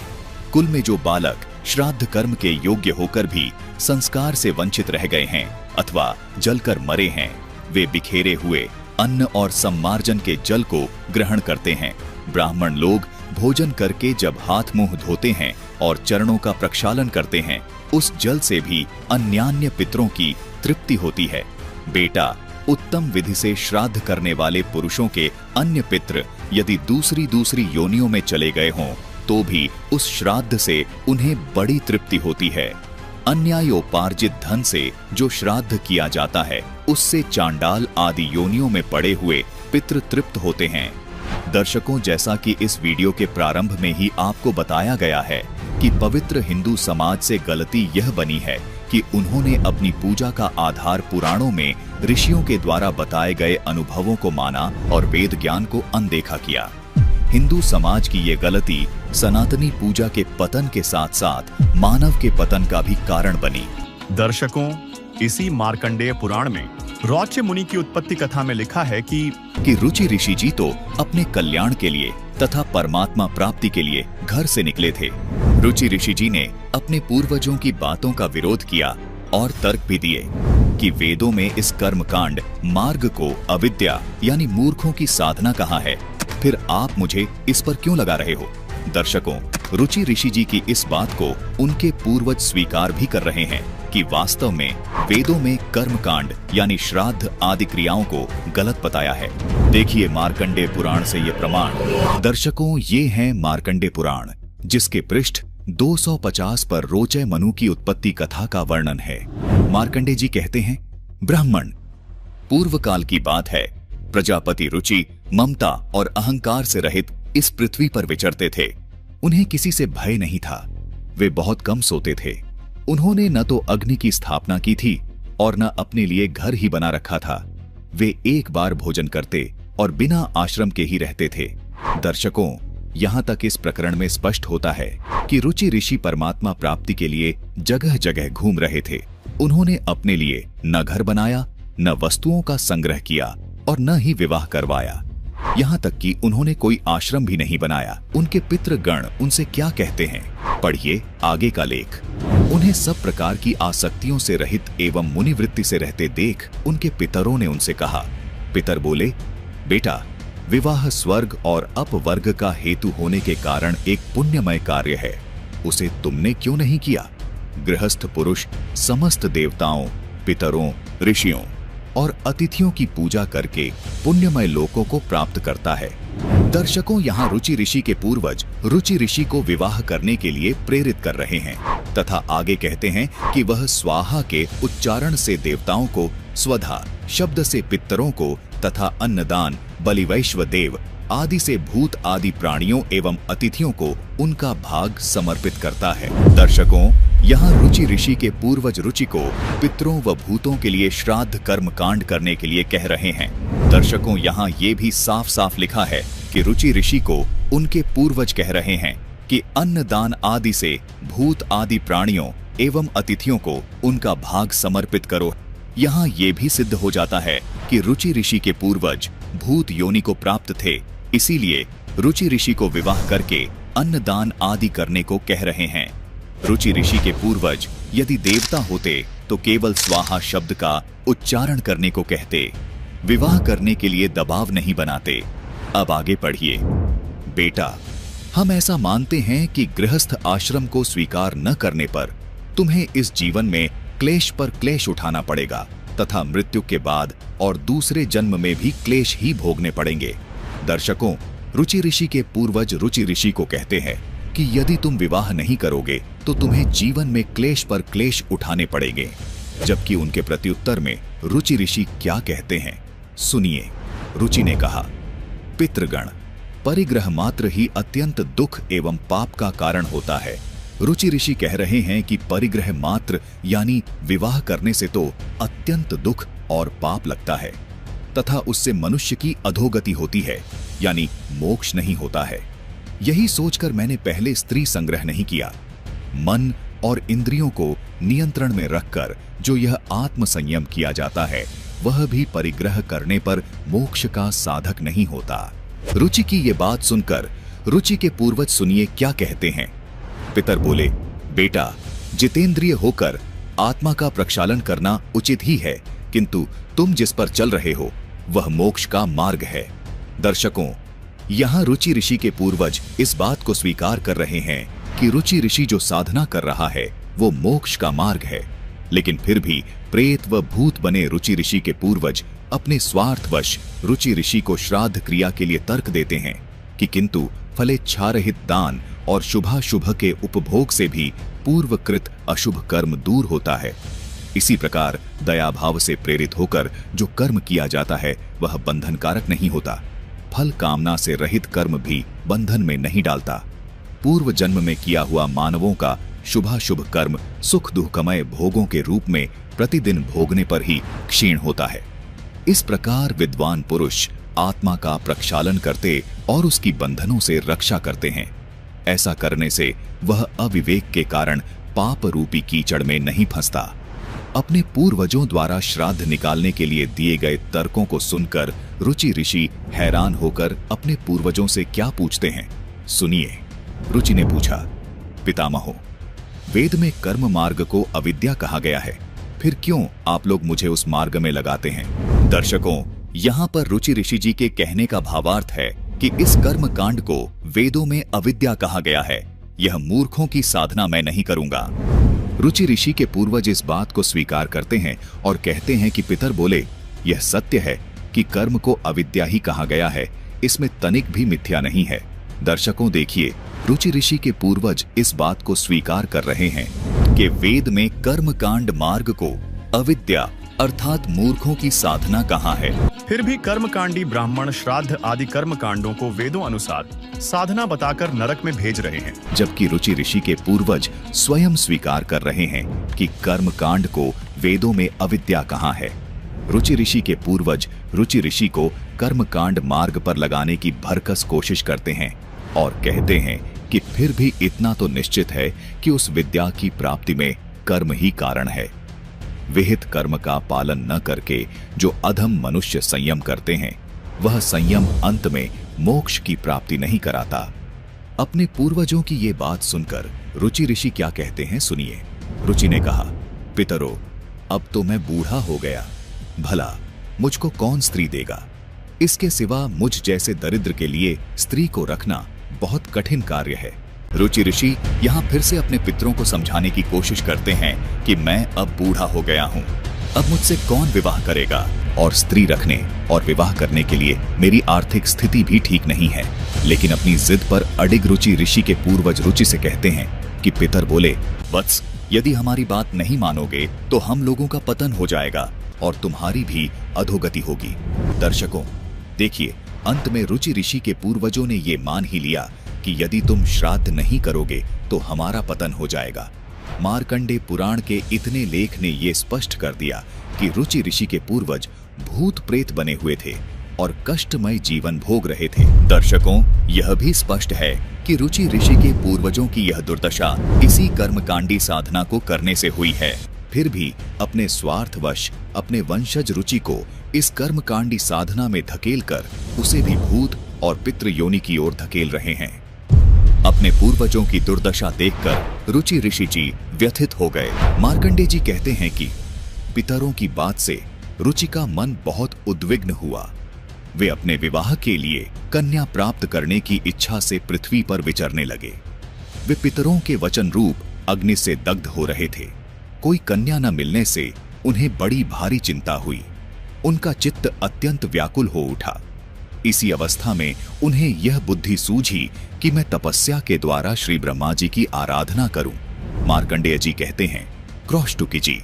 कुल में जो बालक श्राद्ध कर्म के योग्य होकर भी संस्कार से वंचित रह गए हैं अथवा जलकर मरे हैं, वे बिखेरे हुए अन्न और सम्मार्जन के जल को ग्रहण करते हैं। ब्राह्मण लोग भोजन करके जब हाथ मुंह धोते हैं और चरणों का प्रक्षालन करते हैं, उस जल से भी अन्यान्य पितरों की तृप्ति होती है। बेटा, उत्तम विधि से श्राद्ध करने वाले पुरुषों के अन्य पित्र यदि दूसरी योनियों में चले गए हों तो भी उस श्राद्ध से उन्हें बड़ी तृप्ति होती है। अन्यायोपार्जित धन से जो श्राद्ध किया जाता है उससे चांडाल आदि योनियों में पड़े हुए पितृ तृप्त होते हैं। दर्शकों, जैसा कि इस वीडियो के प्रारंभ में ही आपको बताया गया है कि पवित्र हिंदू समाज से गलती यह बनी है कि उन्होंने अपनी पूजा का आधार पुराणों में ऋषियों के द्वारा बताए गए अनुभवों को माना और वेद ज्ञान को अनदेखा किया। हिंदू समाज की ये गलती सनातनी पूजा के पतन के साथ साथ मानव के पतन का भी कारण बनी। दर्शकों, इसी मार्कंडेय पुराण में रौच्य मुनि की उत्पत्ति कथा में लिखा है कि रुचि ऋषि जी तो अपने कल्याण के लिए तथा परमात्मा प्राप्ति के लिए घर से निकले थे। रुचि ऋषि जी ने अपने पूर्वजों की बातों का विरोध किया और तर्क भी दिए कि वेदों में इस कर्मकांड मार्ग को अविद्या यानी मूर्खों की साधना कहा है, फिर आप मुझे इस पर क्यों लगा रहे हो। दर्शकों, रुचि ऋषि जी की इस बात को उनके पूर्वज स्वीकार भी कर रहे हैं कि वास्तव में वेदों में कर्मकांड यानी श्राद्ध आदि क्रियाओं को गलत बताया है। देखिए मार्कंडेय पुराण से ये प्रमाण। दर्शकों, ये है मार्कंडेय पुराण, जिसके पृष्ठ 250 पर रोचय मनु की उत्पत्ति कथा का वर्णन है। मार्कंडेय जी कहते हैं, ब्राह्मण, पूर्व काल की बात है, प्रजापति रुचि ममता और अहंकार से रहित इस पृथ्वी पर विचरते थे। उन्हें किसी से भय नहीं था। वे बहुत कम सोते थे। उन्होंने न तो अग्नि की स्थापना की थी और न अपने लिए घर ही बना रखा था। वे एक बार भोजन करते और बिना आश्रम के ही रहते थे। दर्शकों, यहाँ तक इस प्रकरण में स्पष्ट होता है कि रुचि ऋषि परमात्मा प्राप्ति के लिए जगह जगह घूम रहे थे। उन्होंने अपने लिए न घर बनाया, न वस्तुओं का संग्रह किया और न ही विवाह करवाया। यहाँ तक कि उन्होंने कोई आश्रम भी नहीं बनाया। उनके पितृगण उनसे क्या कहते हैं, पढ़िए आगे का लेख। उन्हें सब प्रकार की आसक्तियों से रहित एवं मुनिवृत्ति से रहते देख उनके पितरों ने उनसे कहा। पितर बोले, बेटा, विवाह स्वर्ग और अपवर्ग का हेतु होने के कारण एक पुण्यमय कार्य है, उसे तुमने क्यों नहीं किया। गृहस्थ पुरुष समस्त देवताओं, पितरों, ऋषियों और अतिथियों की पूजा करके पुण्यमय लोकों को प्राप्त करता है। दर्शकों, यहाँ रुचि ऋषि के पूर्वज रुचि ऋषि को विवाह करने के लिए प्रेरित कर रहे हैं तथा आगे कहते हैं कि वह स्वाहा के उच्चारण से देवताओं को, स्वधा शब्द से पितरों को तथा अन्नदान, बलिवैश्व देव आदि से भूत आदि प्राणियों एवं अतिथियों को उनका भाग समर्पित करता है। दर्शकों, यहाँ रुचि ऋषि के पूर्वज रुचि को पितरों व भूतों के लिए श्राद्ध कर्म कांड करने के लिए कह रहे हैं। दर्शकों, यहाँ ये भी साफ साफ लिखा है कि रुचि ऋषि को उनके पूर्वज कह रहे हैं कि अन्नदान आदि से भूत आदि प्राणियों एवं अतिथियों को उनका भाग समर्पित करो। यहाँ ये भी सिद्ध हो जाता है कि रुचि ऋषि के पूर्वज भूत योनि को प्राप्त थे, इसीलिए रुचि ऋषि को विवाह करके अन्नदान आदि करने को कह रहे हैं। रुचि ऋषि के पूर्वज यदि देवता होते तो केवल स्वाहा शब्द का उच्चारण करने को कहते, विवाह करने के लिए दबाव नहीं बनाते। अब आगे पढ़िए। बेटा, हम ऐसा मानते हैं कि गृहस्थ आश्रम को स्वीकार न करने पर तुम्हें इस जीवन में क्लेश पर क्लेश उठाना पड़ेगा तथा मृत्यु के बाद और दूसरे जन्म में भी क्लेश ही भोगने पड़ेंगे। दर्शकों, रुचि ऋषि के पूर्वज रुचि ऋषि को कहते हैं कि यदि तुम विवाह नहीं करोगे तो तुम्हें जीवन में क्लेश पर क्लेश उठाने पड़ेंगे। जबकि उनके प्रत्युत्तर में रुचि ऋषि क्या कहते हैं, सुनिए। रुचि ने कहा, पितृगण, परिग्रह मात्र ही अत्यंत दुख एवं पाप का कारण होता है। रुचि ऋषि कह रहे हैं कि परिग्रह मात्र यानी विवाह करने से तो अत्यंत दुख और पाप लगता है तथा उससे मनुष्य की अधोगति होती है, यानी मोक्ष नहीं होता है। यही सोचकर मैंने पहले स्त्री संग्रह नहीं किया। मन और इंद्रियों को नियंत्रण में रखकर जो यह आत्म संयम किया जाता है, वह भी परिग्रह करने पर मोक्ष का साधक नहीं होता। रुचि की ये बात सुनकर रुचि के पूर्वज सुनिए क्या कहते हैं। पितर बोले, बेटा, जितेंद्रिय होकर आत्मा का प्रक्षालन करना उचित ही है, किंतु तुम जिस पर चल रहे हो वह मोक्ष का मार्ग है। दर्शकों, यहाँ रुचि ऋषि के पूर्वज इस बात को स्वीकार कर रहे हैं कि रुचि ऋषि जो साधना कर रहा है वो मोक्ष का मार्ग है, लेकिन फिर भी प्रेत व भूत बने रुचि ऋषि के पूर्वज अपने स्वार्थवश रुचि ऋषि को श्राद्ध क्रिया के लिए तर्क देते हैं कि किंतु फलेच्छारहित दान और शुभाशुभ के उपभोग से भी पूर्वकृत अशुभ कर्म दूर होता है। इसी प्रकार दया भाव से प्रेरित होकर जो कर्म किया जाता है वह बंधनकारक नहीं होता। फल कामना से रहित कर्म भी बंधन में नहीं डालता। पूर्व जन्म में किया हुआ मानवों का शुभाशुभ कर्म सुख दुखमय भोगों के रूप में प्रतिदिन भोगने पर ही क्षीण होता है। इस प्रकार विद्वान पुरुष आत्मा का प्रक्षालन करते और उसकी बंधनों से रक्षा करते हैं। ऐसा करने से वह अविवेक के कारण पाप रूपी कीचड़ में नहीं फंसता। अपने पूर्वजों द्वारा श्राद्ध निकालने के लिए दिए गए तर्कों को सुनकर रुचि ऋषि हैरान होकर अपने पूर्वजों से क्या पूछते हैं, सुनिए। रुचि ने पूछा, पितामहो, वेद में कर्म मार्ग को अविद्या कहा गया है, फिर क्यों आप लोग मुझे उस मार्ग में लगाते हैं? दर्शकों, यहाँ पर रुचि ऋषि जी के कहने का भावार्थ है कि इस कर्म कांड को वेदों में अविद्या कहा गया है। यह मूर्खों की साधना मैं नहीं करूंगा। रुचि ऋषि के पूर्वज इस बात को स्वीकार करते हैं और कहते हैं कि पितर बोले, यह सत्य है कि कर्म को अविद्या ही कहा गया है, इसमें तनिक भी मिथ्या नहीं है। दर्शकों देखिए, रुचि ऋषि के पूर्वज इस बात को स्वीकार कर रहे हैं कि वेद में कर्म कांड मार्ग को अविद्या अर्थात मूर्खों की साधना कहाँ है। फिर भी कर्मकांडी ब्राह्मण श्राद्ध आदि कर्म कांडों को वेदों अनुसार साधना बताकर नरक में भेज रहे हैं, जबकि रुचि ऋषि के पूर्वज स्वयं स्वीकार कर रहे हैं कि कर्म कांड को वेदों में अविद्या कहाँ है। रुचि ऋषि के पूर्वज रुचि ऋषि को कर्म कांड मार्ग पर लगाने की भरकस कोशिश करते हैं और कहते हैं कि फिर भी इतना तो निश्चित है कि उस विद्या की प्राप्ति में कर्म ही कारण है। विहित कर्म का पालन न करके जो अधम मनुष्य संयम करते हैं, वह संयम अंत में मोक्ष की प्राप्ति नहीं कराता। अपने पूर्वजों की ये बात सुनकर रुचि ऋषि क्या कहते हैं, सुनिए। रुचि ने कहा, पितरो, अब तो मैं बूढ़ा हो गया, भला मुझको कौन स्त्री देगा? इसके सिवा मुझ जैसे दरिद्र के लिए स्त्री को रखना बहुत कठिन कार्य है। रुचि ऋषि यहाँ फिर से अपने पितरों को समझाने की कोशिश करते हैं कि मैं अब बूढ़ा हो गया हूँ, अब मुझसे कौन विवाह करेगा, और स्त्री रखने और विवाह करने के लिए मेरी आर्थिक स्थिति भी ठीक नहीं है। लेकिन अपनी जिद पर अडिग रुचि ऋषि के पूर्वज रुचि से कहते हैं कि पितर बोले, वत्स, यदि हमारी बात नहीं मानोगे तो हम लोगों का पतन हो जाएगा और तुम्हारी भी अधोगति होगी। दर्शकों देखिए, अंत में रुचि ऋषि के पूर्वजों ने ये मान ही लिया कि यदि तुम श्राद्ध नहीं करोगे तो हमारा पतन हो जाएगा। मार्कंडेय पुराण के इतने लेख ने ये स्पष्ट कर दिया कि रुचि ऋषि के पूर्वज भूत प्रेत बने हुए थे और कष्टमय जीवन भोग रहे थे। दर्शकों, यह भी स्पष्ट है कि रुचि ऋषि के पूर्वजों की यह दुर्दशा इसी कर्मकांडी साधना को करने से हुई है। फिर भी अपने स्वार्थवश अपने वंशज रुचि को इस कर्मकांडी साधना में धकेलकर उसे भी भूत और पितृ योनि की ओर धकेल रहे हैं। अपने पूर्वजों की दुर्दशा देखकर रुचि ऋषि जी व्यथित हो गए। मार्कंडेय जी कहते हैं कि पितरों की बात से रुचि का मन बहुत उद्विग्न हुआ। वे अपने विवाह के लिए कन्या प्राप्त करने की इच्छा से पृथ्वी पर विचरने लगे। वे पितरों के वचन रूप अग्नि से दग्ध हो रहे थे। कोई कन्या न मिलने से उन्हें बड़ी भारी चिंता हुई। उनका चित्त अत्यंत व्याकुल हो उठा। इसी अवस्था में उन्हें यह बुद्धि सूझी कि मैं तपस्या के द्वारा श्री ब्रह्मा जी की आराधना करूं। मार्कंडेय जी कहते हैं, क्रौष्टुकी जी,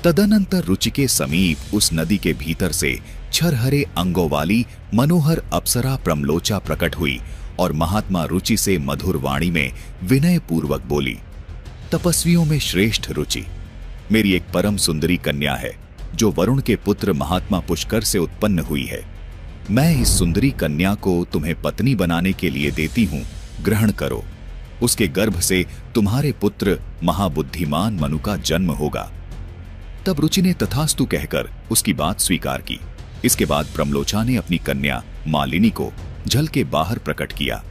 तदनंतर रुचि के समीप उस नदी के भीतर से छरहरे अंगों वाली मनोहर अप्सरा प्रमलोचा प्रकट हुई और महात्मा रुचि से मधुर वाणी में विनय पूर्वक बोली, तपस्वियों में श्रेष्ठ रुचि, मेरी एक परम सुंदरी कन्या है जो वरुण के पुत्र महात्मा पुष्कर से उत्पन्न हुई है। मैं इस सुंदरी कन्या को तुम्हें पत्नी बनाने के लिए देती हूं, ग्रहण करो। उसके गर्भ से तुम्हारे पुत्र महाबुद्धिमान मनु का जन्म होगा। तब रुचि ने तथास्तु कहकर उसकी बात स्वीकार की। इसके बाद प्रमलोचा ने अपनी कन्या मालिनी को जल के बाहर प्रकट किया।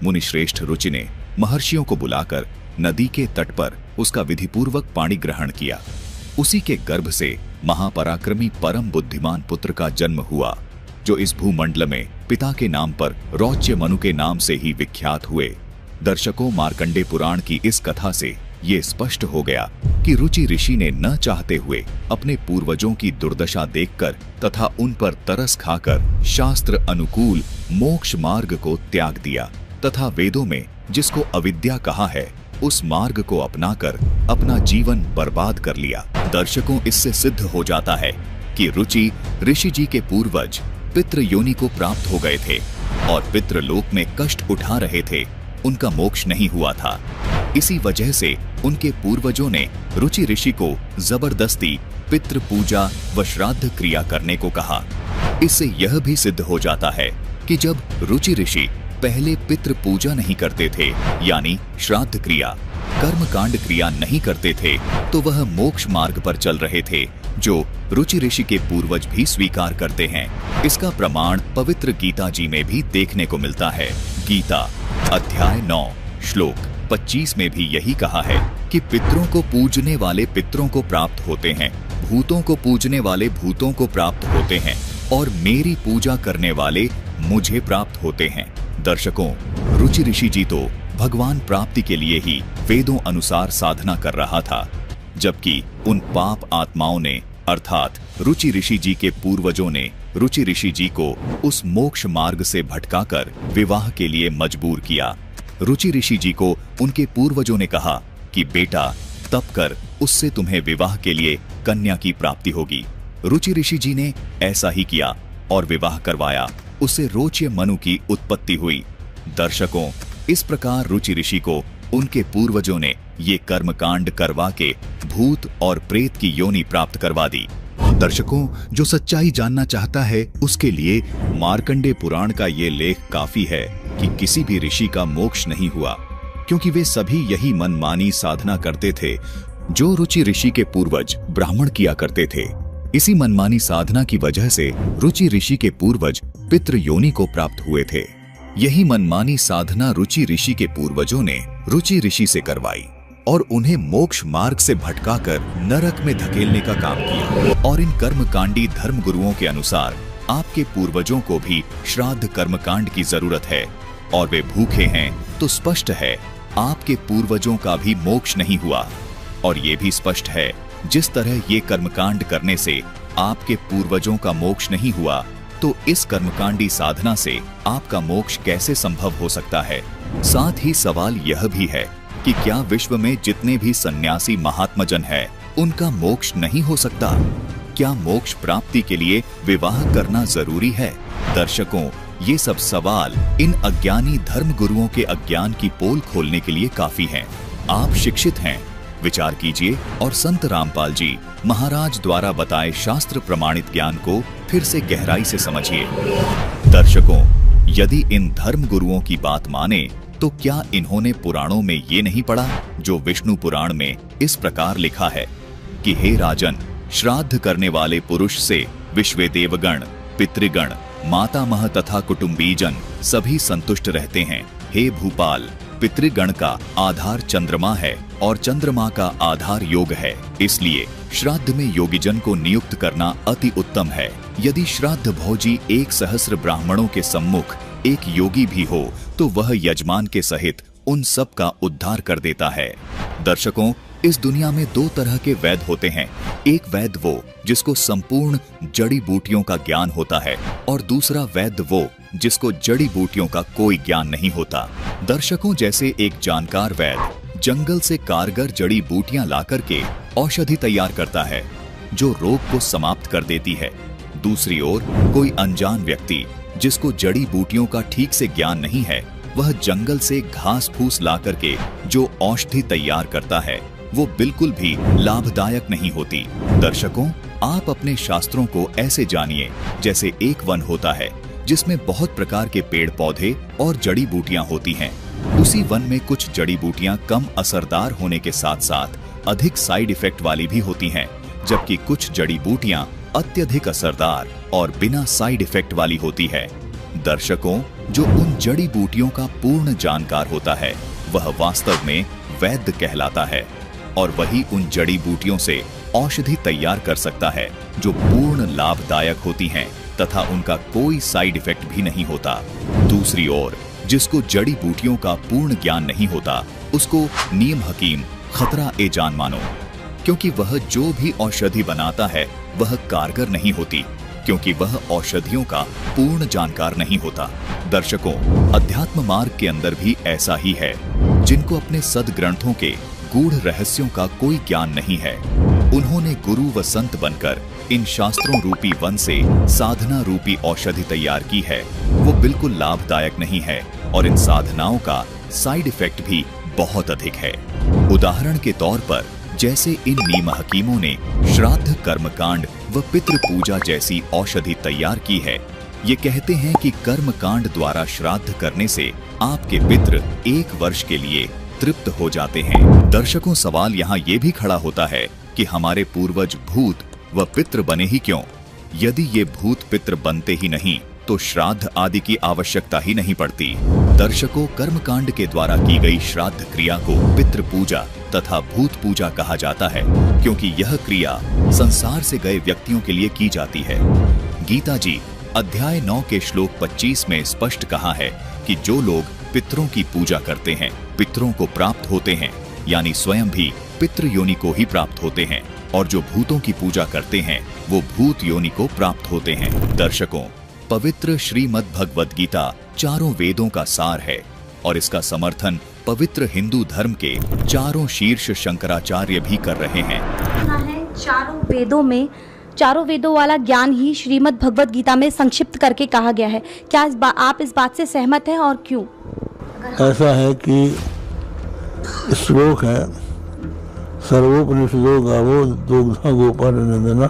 मुनिश्रेष्ठ रुचि ने महर्षियों को बुलाकर नदी के तट पर उसका विधिपूर्वक पाणी ग्रहण किया। उसी के गर्भ से महापराक्रमी परम बुद्धिमान पुत्र का जन्म हुआ जो इस भूमंडल में पिता के नाम पर रौच्य मनु के नाम से ही विख्यात हुए। दर्शकों, मार्कंडे पुराण की इस कथा से ये स्पष्ट हो गया कि रुचि ऋषि ने न चाहते हुए अपने पूर्वजों की दुर्दशा देखकर तथा उन पर तरस खाकर शास्त्र अनुकूल मोक्ष मार्ग को त्याग दिया तथा वेदों में जिसको अविद्या कहा है उस मार्ग को अपनाकर अपना जीवन बर्बाद कर लिया। दर्शकों, इससे सिद्ध हो जाता है कि रुचि ऋषि जी के पूर्वज पितृ योनि को प्राप्त हो गए थे और पितृलोक में कष्ट उठा रहे थे, उनका मोक्ष नहीं हुआ था। इसी वजह से उनके पूर्वजों ने रुचि ऋषि को जबरदस्ती पितृ पूजा व श्राद्ध क्रिया करने को कहा। इससे यह भी सिद्ध हो जाता है कि जब रुचि ऋषि पहले पितृ पूजा नहीं करते थे यानी श्राद्ध क्रिया, कर्म कांड क्रिया नहीं करते थे, तो वह मोक्ष मार्ग पर चल रहे थे, जो रुचि ऋषि के पूर्वज भी स्वीकार करते हैं। इसका प्रमाण पवित्र गीता जी में भी देखने को मिलता है। गीता अध्याय 9 श्लोक 25 में भी यही कहा है कि पितरों को पूजने वाले पितरों को प्राप्त होते हैं, भूतों को पूजने वाले भूतों को प्राप्त होते हैं और मेरी पूजा करने वाले मुझे प्राप्त होते हैं। दर्शकों, रुचि ऋषि जी तो भगवान प्राप्ति के लिए ही वेदों अनुसार साधना कर रहा था, जबकि उन पाप आत्माओं ने अर्थात रुचि ऋषि जी के पूर्वजों ने रुचि ऋषि जी को उस मोक्ष मार्ग से भटकाकर विवाह के लिए मजबूर किया। रुचि ऋषि जी को उनके पूर्वजों ने कहा कि बेटा तप कर, उससे तुम्हें विवाह के लिए कन्या की प्राप्ति होगी। रुचि ऋषि जी ने ऐसा ही किया और विवाह करवाया, उससे रोच्य मनु की उत्पत्ति हुई। दर्शकों, इस प्रकार रुचि ऋषि को उनके पूर्वजों ने ये कर्मकांड करवा के भूत और प्रेत की योनि प्राप्त करवा दी। दर्शकों, जो सच्चाई जानना चाहता है उसके लिए मार्कंडे पुराण का ये लेख काफी है कि किसी भी ऋषि का मोक्ष नहीं हुआ, क्योंकि वे सभी यही मनमानी साधना करते थे जो रुचि ऋषि के पूर्वज ब्राह्मण किया करते थे। इसी मनमानी साधना की वजह से रुचि ऋषि के पूर्वज पितृ योनि को प्राप्त हुए थे। यही मनमानी साधना रुचि ऋषि के पूर्वजों ने रुचि ऋषि से करवाई और उन्हें मोक्ष मार्ग से भटकाकर नरक में धकेलने का काम किया। और इन कर्मकांडी धर्म गुरुओं के अनुसार आपके पूर्वजों को भी श्राद्ध कर्मकांड की जरूरत है और वे भूखे हैं, तो स्पष्ट है आपके पूर्वजों का भी मोक्ष नहीं हुआ। और ये भी स्पष्ट है, जिस तरह ये कर्मकांड करने से आपके पूर्वजों का मोक्ष नहीं हुआ, तो इस कर्मकांडी साधना से आपका मोक्ष कैसे संभव हो सकता है। साथ ही सवाल यह भी है कि क्या विश्व में जितने भी सन्यासी महात्मजन हैं, उनका मोक्ष नहीं हो सकता? क्या मोक्ष प्राप्ति के लिए विवाह करना जरूरी है? दर्शकों, ये सब सवाल इन अज्ञानी धर्म गुरुओं के अज्ञान की पोल खोलने के लिए काफी हैं। आप शिक्षित हैं, विचार कीजिए और संत रामपाल जी महाराज द्वारा बताए शास्त्र प्रमाणित ज्ञान को फिर से गहराई से समझिए। दर्शकों, यदि इन धर्म गुरुओं की बात माने तो क्या इन्होंने पुराणों में ये नहीं पढ़ा जो विष्णु पुराण में इस प्रकार लिखा है कि हे राजन, श्राद्ध करने वाले पुरुष से विश्व देवगण, पितृगण, मातामह तथा कुटुंबीजन सभी संतुष्ट रहते हैं। हे भूपाल, पितृगण का आधार चंद्रमा है और चंद्रमा का आधार योग है, इसलिए श्राद्ध में योगीजन को नियुक्त करना अति उत्तम है। यदि श्राद्ध भोजी 1,000 ब्राह्मणों के सम्मुख एक योगी भी हो तो वह यजमान के सहित उन सब का उद्धार कर देता है। दर्शकों, इस दुनिया में 2 तरह के वैद्य होते हैं। एक वैद्य वो जिसको संपूर्ण जड़ी बूटियों का ज्ञान होता है और दूसरा वैद्य वो जिसको जड़ी बूटियों का कोई ज्ञान नहीं होता। दर्शकों, जैसे एक जानकार वैद्य जंगल से कारगर जड़ी बूटियां ला करके औषधि तैयार करता है जो रोग को समाप्त कर देती है, दूसरी ओर कोई अनजान व्यक्ति जिसको जड़ी बूटियों का ठीक से ज्ञान नहीं है, वह जंगल से घास फूस ला करके जो औषधि तैयार करता है वो बिल्कुल भी लाभदायक नहीं होती। दर्शकों, आप अपने शास्त्रों को ऐसे जानिए जैसे एक वन होता है जिसमें बहुत प्रकार के पेड़ पौधे और जड़ी बूटियां होती हैं। उसी वन में कुछ जड़ी बूटियां कम असरदार होने के साथ साथ अधिक साइड इफेक्ट वाली भी होती हैं, जबकि कुछ जड़ी बूटियां अत्यधिक असरदार और बिना साइड इफेक्ट वाली होती है। दर्शकों, जो उन जड़ी बूटियों का पूर्ण जानकार होता है वह वास्तव में वैद्य कहलाता है और वही उन जड़ी बूटियों से औषधि तैयार कर सकता है जो पूर्ण लाभदायक होती हैं तथा उनका कोई साइड इफेक्ट भी नहीं होता। दूसरी ओर जिसको जड़ी बूटियों का पूर्ण ज्ञान नहीं होता, उसको नीम हकीम खतरा ए जान मानो, क्योंकि वह जो भी औषधि बनाता है वह कारगर नहीं होती, क्योंकि वह औषधियों का पूर्ण जानकार नहीं होता। दर्शकों, अध्यात्म मार्ग के अंदर भी ऐसा ही है। जिनको अपने सदग्रंथों के गूढ़ रहस्यों का कोई ज्ञान नहीं है, उन्होंने गुरु व संत बनकर इन शास्त्रों रूपी वन से साधना रूपी औषधि तैयार की है। वो बिल्कुल लाभदायक नहीं है और इन साधनाओं का साइड इफेक्ट भी बहुत अधिक है। उदाहरण के तौर पर जैसे इन नीम हकीमों ने श्राद्ध कर्मकांड व पितृ पूजा जैसी औषधि तैयार की है। ये कहते हैं कि कर्मकांड द्वारा श्राद्ध करने से आपके पितृ 1 वर्ष के लिए तृप्त हो जाते हैं। दर्शकों, सवाल यहाँ ये भी खड़ा होता है कि हमारे पूर्वज भूत व पितृ बने ही क्यों? यदि ये भूत पितृ बनते ही नहीं तो श्राद्ध आदि की आवश्यकता ही नहीं पड़ती। दर्शकों, कर्मकांड के द्वारा की गई श्राद्ध क्रिया को पितृ पूजा तथा भूत पूजा कहा जाता है, क्योंकि यह क्रिया संसार से गए व्यक्तियों के लिए की जाती है। गीता जी अध्याय 9 के श्लोक 25 में स्पष्ट कहा है कि जो लोग पितरों की पूजा करते हैं पितरों को प्राप्त होते हैं, यानी स्वयं भी पितृ योनि को ही प्राप्त होते हैं, और जो भूतों की पूजा करते हैं वो भूत योनि को प्राप्त होते हैं। दर्शकों, पवित्र श्रीमद् भगवद गीता चारों वेदों का सार है और इसका समर्थन पवित्र हिंदू धर्म के चारों शीर्ष शंकराचार्य भी कर रहे हैं। चारों वेदों वाला ज्ञान ही श्रीमद् भगवद गीता में संक्षिप्त करके कहा गया है। क्या आप इस बात से सहमत हैं और क्यों? ऐसा है कि श्लोक है, सर्वोपनिषदो गावो दुग्धा गोपालनंदना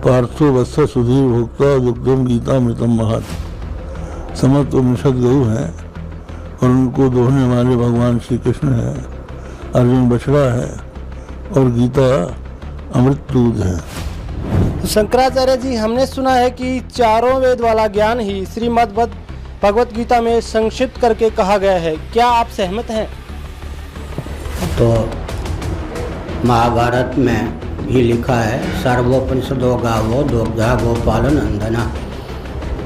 पार्थो वत्स सुधीर भोक्ता दुग्धम गीता मृतम महत्। समस्त उपनिषद गऊ हैं और उनको दोहने वाले भगवान श्री कृष्ण है, अर्जुन बछड़ा है और गीता अमृत दूध है। शंकराचार्य जी, हमने सुना है कि चारों वेद वाला ज्ञान ही श्रीमद् भगवत गीता में संक्षिप्त करके कहा गया है। क्या आप सहमत हैं? तो महाभारत में भी लिखा है, सर्वोपनिषदो गावो दुग्धा गोपालनंदना।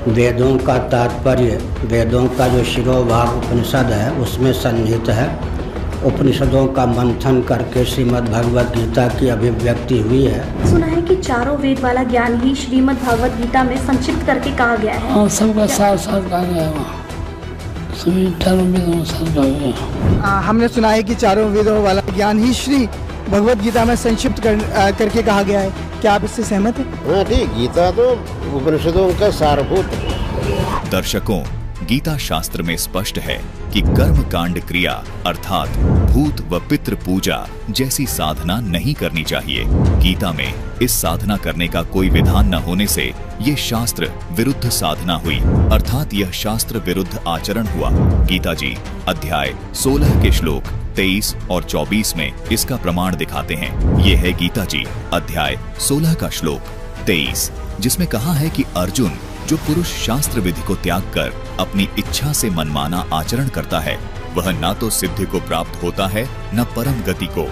वेदों का तात्पर्य, वेदों का जो शिरोभाग उपनिषद है उसमें सन्निहित है। उपनिषदों का मंथन करके श्रीमद् भगवत गीता की अभिव्यक्ति हुई है। सुना है कि चारों वेद वाला ज्ञान ही श्रीमद् भगवत गीता में संक्षिप्त करके कहा गया है। हाँ, सबका सार कहा गया है, सभी चारों वेदों सार कहा गया है। हमने सुना है कि चारों वेदों वाला ज्ञान ही श्री भगवत गीता में संक्षिप्त करके कहा गया है। क्या आप इससे सहमत हैं? हाँ ठीक, गीता तो उपनिषदों का सारभूत है। दर्शकों, गीता शास्त्र में स्पष्ट है कि कर्म कांड क्रिया अर्थात भूत व पितृ पूजा जैसी साधना नहीं करनी चाहिए। गीता में इस साधना करने का कोई विधान न होने से ये शास्त्र विरुद्ध साधना हुई, अर्थात यह शास्त्र विरुद्ध आचरण हुआ। गीता जी अध्याय 16 के श्लोक 23 और 24 में इसका प्रमाण दिखाते हैं। ये है गीता जी अध्याय 16 का श्लोक 23, जिसमें कहा है कि अर्जुन, जो पुरुष शास्त्र विधि को त्याग कर अपनी इच्छा से मनमाना आचरण करता है, वह न तो सिद्धि को प्राप्त होता है, न परम गति को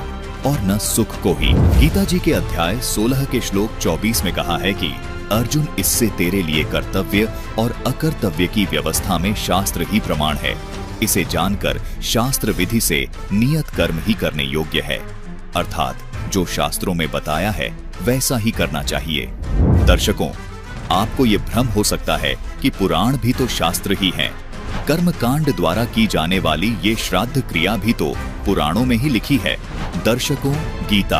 और न सुख को ही। गीता जी के अध्याय 16 के श्लोक 24 में कहा है कि अर्जुन, इससे तेरे लिए कर्तव्य और अकर्तव्य की व्यवस्था में शास्त्र ही प्रमाण है। इसे जानकर शास्त्र विधि से नियत कर्म ही करने योग्य है, अर्थात जो शास्त्रों में बताया है वैसा ही करना चाहिए। दर्शकों, आपको ये भ्रम हो सकता है कि पुराण भी तो शास्त्र ही हैं। कर्मकांड द्वारा की जाने वाली ये श्राद्ध क्रिया भी तो पुराणों में ही लिखी है। दर्शकों, गीता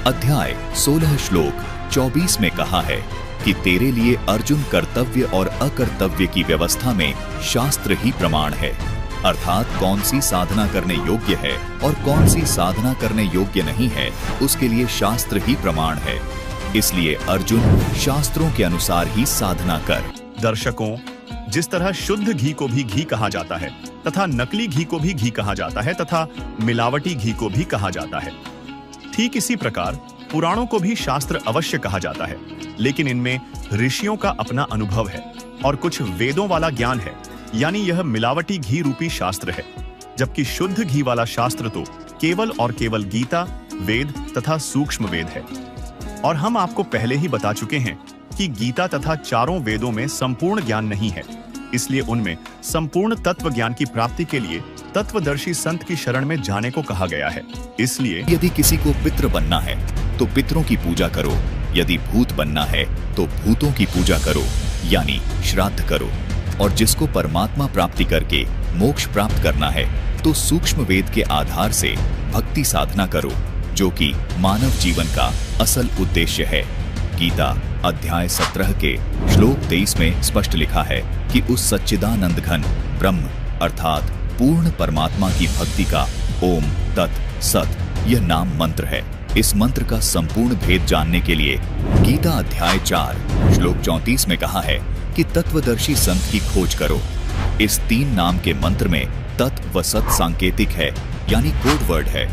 अध्याय 16 श्लोक 24 में कहा है कि तेरे लिए अर्जुन कर्तव्य और अकर्तव्य की व्यवस्था में शास्त्र ही प्रमाण है, अर्थात कौन सी साधना करने योग्य है और कौन सी साधना करने योग्य नहीं है, उसके लिए शास्त्र ही प्रमाण है। इसलिए अर्जुन, शास्त्रों के अनुसार ही साधना कर। दर्शकों, जिस तरह शुद्ध घी को भी घी कहा जाता है तथा नकली घी को भी घी कहा जाता है तथा मिलावटी घी को भी कहा जाता है, ठीक इसी प्रकार पुराणों को भी शास्त्र अवश्य कहा जाता है, लेकिन इनमें ऋषियों का अपना अनुभव है और कुछ वेदों वाला ज्ञान है, यानी यह मिलावटी घी रूपी शास्त्र है। जबकि शुद्ध घी वाला शास्त्र तो केवल और केवल गीता, वेद तथा सूक्ष्म वेद है। और हम आपको पहले ही बता चुके हैं कि गीता तथा चारों वेदों में संपूर्ण ज्ञान नहीं है, इसलिए उनमें संपूर्ण तत्व ज्ञान की प्राप्ति के लिए तत्वदर्शी संत की शरण में जाने को कहा गया है। इसलिए यदि किसी को पितृ बनना है तो पितरों की पूजा करो, यदि भूत बनना है तो भूतों की पूजा करो यानी श्राद्ध करो, और जिसको परमात्मा प्राप्ति करके मोक्ष प्राप्त करना है तो सूक्ष्म वेद के आधार से भक्ति साधना करो, जो कि मानव जीवन का असल उद्देश्य है। गीता अध्याय 17 के श्लोक 23 में स्पष्ट लिखा है कि उस सच्चिदानंद घन ब्रह्म अर्थात पूर्ण परमात्मा की भक्ति का ओम तत् सत यह नाम मंत्र है। इस मंत्र का संपूर्ण भेद जानने के लिए गीता अध्याय 4 श्लोक 34 में कहा है कि तत्वदर्शी संत की खोज करो। इस 3 नाम के मंत्र में तत्व व सत सांकेतिक है यानी कोड वर्ड है।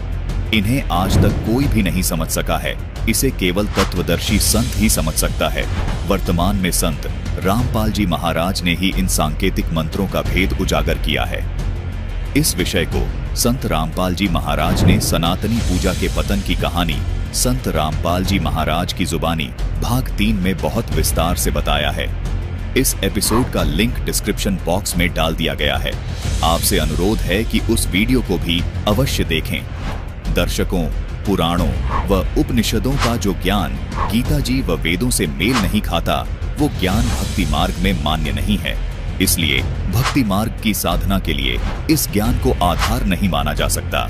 इन्हें आज तक कोई भी नहीं समझ सका है, इसे केवल तत्वदर्शी संत ही समझ सकता है। वर्तमान में संत रामपाल जी महाराज ने ही इन सांकेतिक मंत्रों का भेद उजागर किया है। इस विषय को संत रामपाल जी महाराज ने सनातनी पूजा के पतन की कहानी संत रामपाल जी महाराज की जुबानी भाग 3 में बहुत विस्तार से बताया है। इस एपिसोड का लिंक डिस्क्रिप्शन बॉक्स में डाल दिया गया है। आपसे अनुरोध है कि उस वीडियो को भी अवश्य देखें। दर्शकों, पुराणों व उपनिषदों का जो ज्ञान गीता जी व वेदों से मेल नहीं खाता, वो ज्ञान भक्ति मार्ग में मान्य नहीं है। इसलिए भक्ति मार्ग की साधना के लिए इस ज्ञान को आधार नहीं माना जा सकता।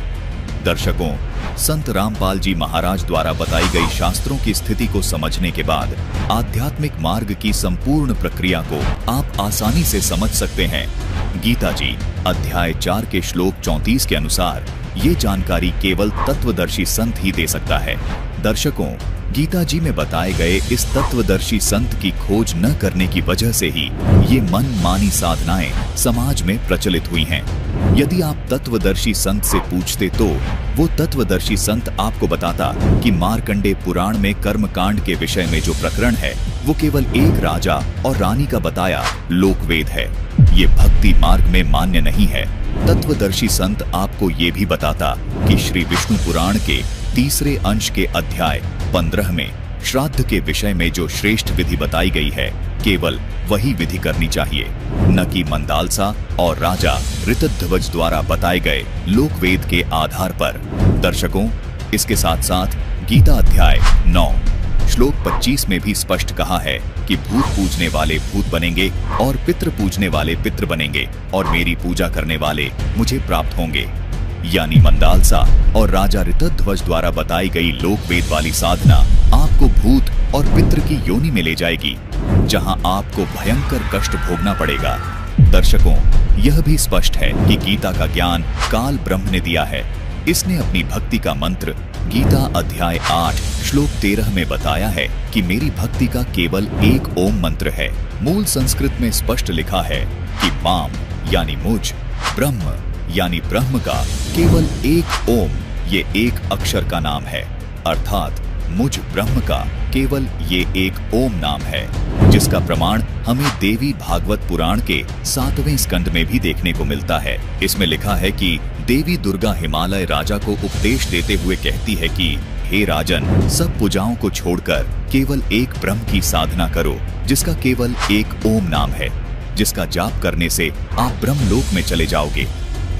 दर्शकों, संत रामपाल जी महाराज द्वारा बताई गई शास्त्रों की स्थिति को समझने के बाद आध्यात्मिक मार्ग की संपूर्ण प्रक्रिया को आप आसानी से समझ सकते हैं। गीता जी अध्याय 4 के श्लोक 34 के अनुसार ये जानकारी केवल तत्वदर्शी संत ही दे सकता है। दर्शकों, गीता जी में बताए गए इस तत्वदर्शी संत की खोज न करने की वजह से ही ये मनमानी साधनाएं समाज में प्रचलित हुई हैं। यदि आप तत्वदर्शी संत से पूछते तो वो तत्वदर्शी संत आपको बताता कि मार्कंडेय पुराण में कर्मकांड के विषय में जो प्रकरण है वो केवल एक राजा और रानी का बताया लोकवेद है। ये भक्ति मार्ग में मान्य नहीं है। तत्वदर्शी संत आपको ये भी बताता कि श्री विष्णु पुराण के 3 अंश के अध्याय 15 में श्राद्ध के विषय में जो श्रेष्ठ विधि बताई गई है, केवल वही विधि करनी चाहिए, न कि मंदालसा और राजा ऋतध्वज द्वारा बताए गए लोकवेद के आधार पर। दर्शकों, इसके साथ साथ गीता अध्याय 9 श्लोक 25 में भी स्पष्ट कहा है कि भूत पूजने वाले भूत बनेंगे और पितृ पूजने वाले पितृ बनेंगे और मेरी पूजा करने वाले मुझे प्राप्त होंगे। यानी मंदालसा और राजा ऋतध्वज द्वारा बताई गई लोकवेद वाली साधना आपको भूत और पितृ की योनि में ले जाएगी, जहां आपको भयंकर कष्ट भोगना पड़ेगा। दर्शकों, यह भी स्पष्ट है कि गीता का ज्ञान काल ब्रह्म ने दिया है। इसने अपनी भक्ति का मंत्र गीता अध्याय 8 श्लोक 13 में बताया है कि मेरी भक्ति का केवल एक ओम मंत्र है। मूल संस्कृत में स्पष्ट लिखा है कि माम यानी मुझ, ब्रह्म यानी ब्रह्म का केवल एक ओम ये एक अक्षर का नाम है, अर्थात मुझ ब्रह्म का केवल ये एक ओम नाम है, जिसका प्रमाण हमें देवी भागवत पुराण के 7वें स्कंद में भी देखने को मिलता है। इसमें लिखा है कि देवी दुर्गा हिमालय राजा को उपदेश देते हुए कहती है कि हे राजन, सब पूजाओं को छोड़कर केवल एक ब्रह्म की साधना करो, जिसका केवल एक ओम नाम है, जिसका जाप करने से आप ब्रह्मलोक में चले जाओगे,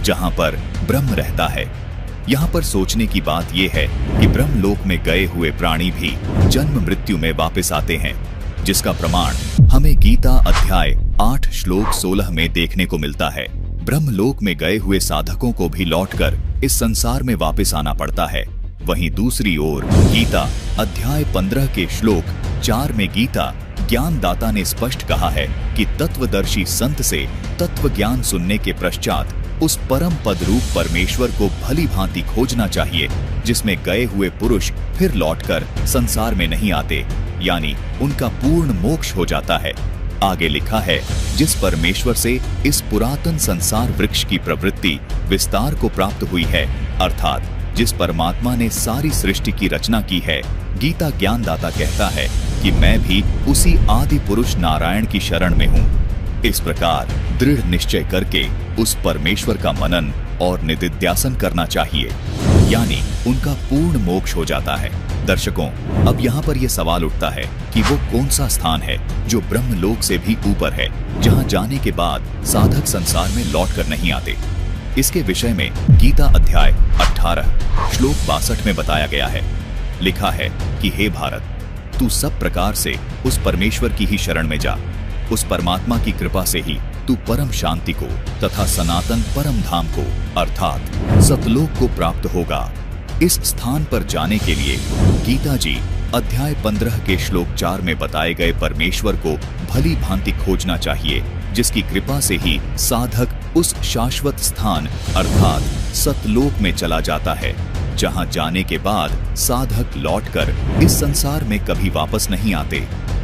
जहां पर ब्रह्म रहता है। यहाँ पर सोचने की बात यह है कि ब्रह्मलोक में गए हुए प्राणी भी जन्म मृत्यु में वापस आते हैं, जिसका प्रमाण हमें गीता अध्याय 8 श्लोक 16 में देखने को मिलता है। ब्रह्मलोक में गए हुए साधकों को भी लौटकर इस संसार में वापस आना पड़ता है। वहीं दूसरी ओर गीता अध्याय 15 के श्लोक 4 में गीता ज्ञानदाता ने स्पष्ट कहा है कि तत्वदर्शी संत से तत्व ज्ञान सुनने के पश्चात उस परम पद रूप परमेश्वर को भली भांति खोजना चाहिए, जिसमें गए हुए पुरुष फिर लौटकर संसार में नहीं आते, यानी उनका पूर्ण मोक्ष हो जाता है। आगे लिखा है, जिस परमेश्वर से इस पुरातन संसार वृक्ष की प्रवृत्ति विस्तार को प्राप्त हुई है, अर्थात जिस परमात्मा ने सारी सृष्टि की रचना की है, गीता ज्ञानदाता कहता है कि मैं भी उसी आदि पुरुष नारायण की शरण में हूँ। इस प्रकार दृढ़ निश्चय करके उस परमेश्वर का मनन और निदिध्यासन करना चाहिए, यानी उनका पूर्ण मोक्ष हो जाता है। दर्शकों, अब यहाँ पर यह सवाल उठता है कि वो कौन सा स्थान है जो ब्रह्मलोक से भी ऊपर है, जहाँ जाने के बाद साधक संसार में लौट कर नहीं आते। इसके विषय में गीता अध्याय 18 श्लोक 62 में बताया गया है। लिखा है कि हे भारत, तू सब प्रकार से उस परमेश्वर की ही शरण में जा। उस परमात्मा की कृपा से ही तू परम शांति को तथा सनातन परम धाम को अर्थात सतलोक को प्राप्त होगा। इस स्थान पर जाने के लिए गीता जी अध्याय 15 के श्लोक 4 में बताए गए परमेश्वर को भली भांति खोजना चाहिए, जिसकी कृपा से ही साधक उस शाश्वत स्थान अर्थात सतलोक में चला जाता है, जहां जाने के बाद साधक लौटकर इस संसार में कभी वापस नहीं आते,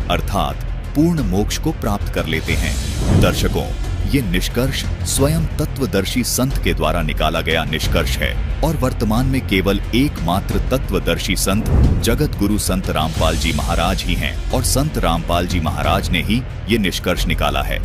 अर्थात पूर्ण मोक्ष को प्राप्त कर लेते हैं। दर्शकों, ये निष्कर्ष स्वयं तत्वदर्शी संत के द्वारा निकाला गया निष्कर्ष है और वर्तमान में केवल एकमात्र तत्वदर्शी संत जगत गुरु संत रामपाल जी महाराज ही हैं और संत रामपाल जी महाराज ने ही ये निष्कर्ष निकाला है।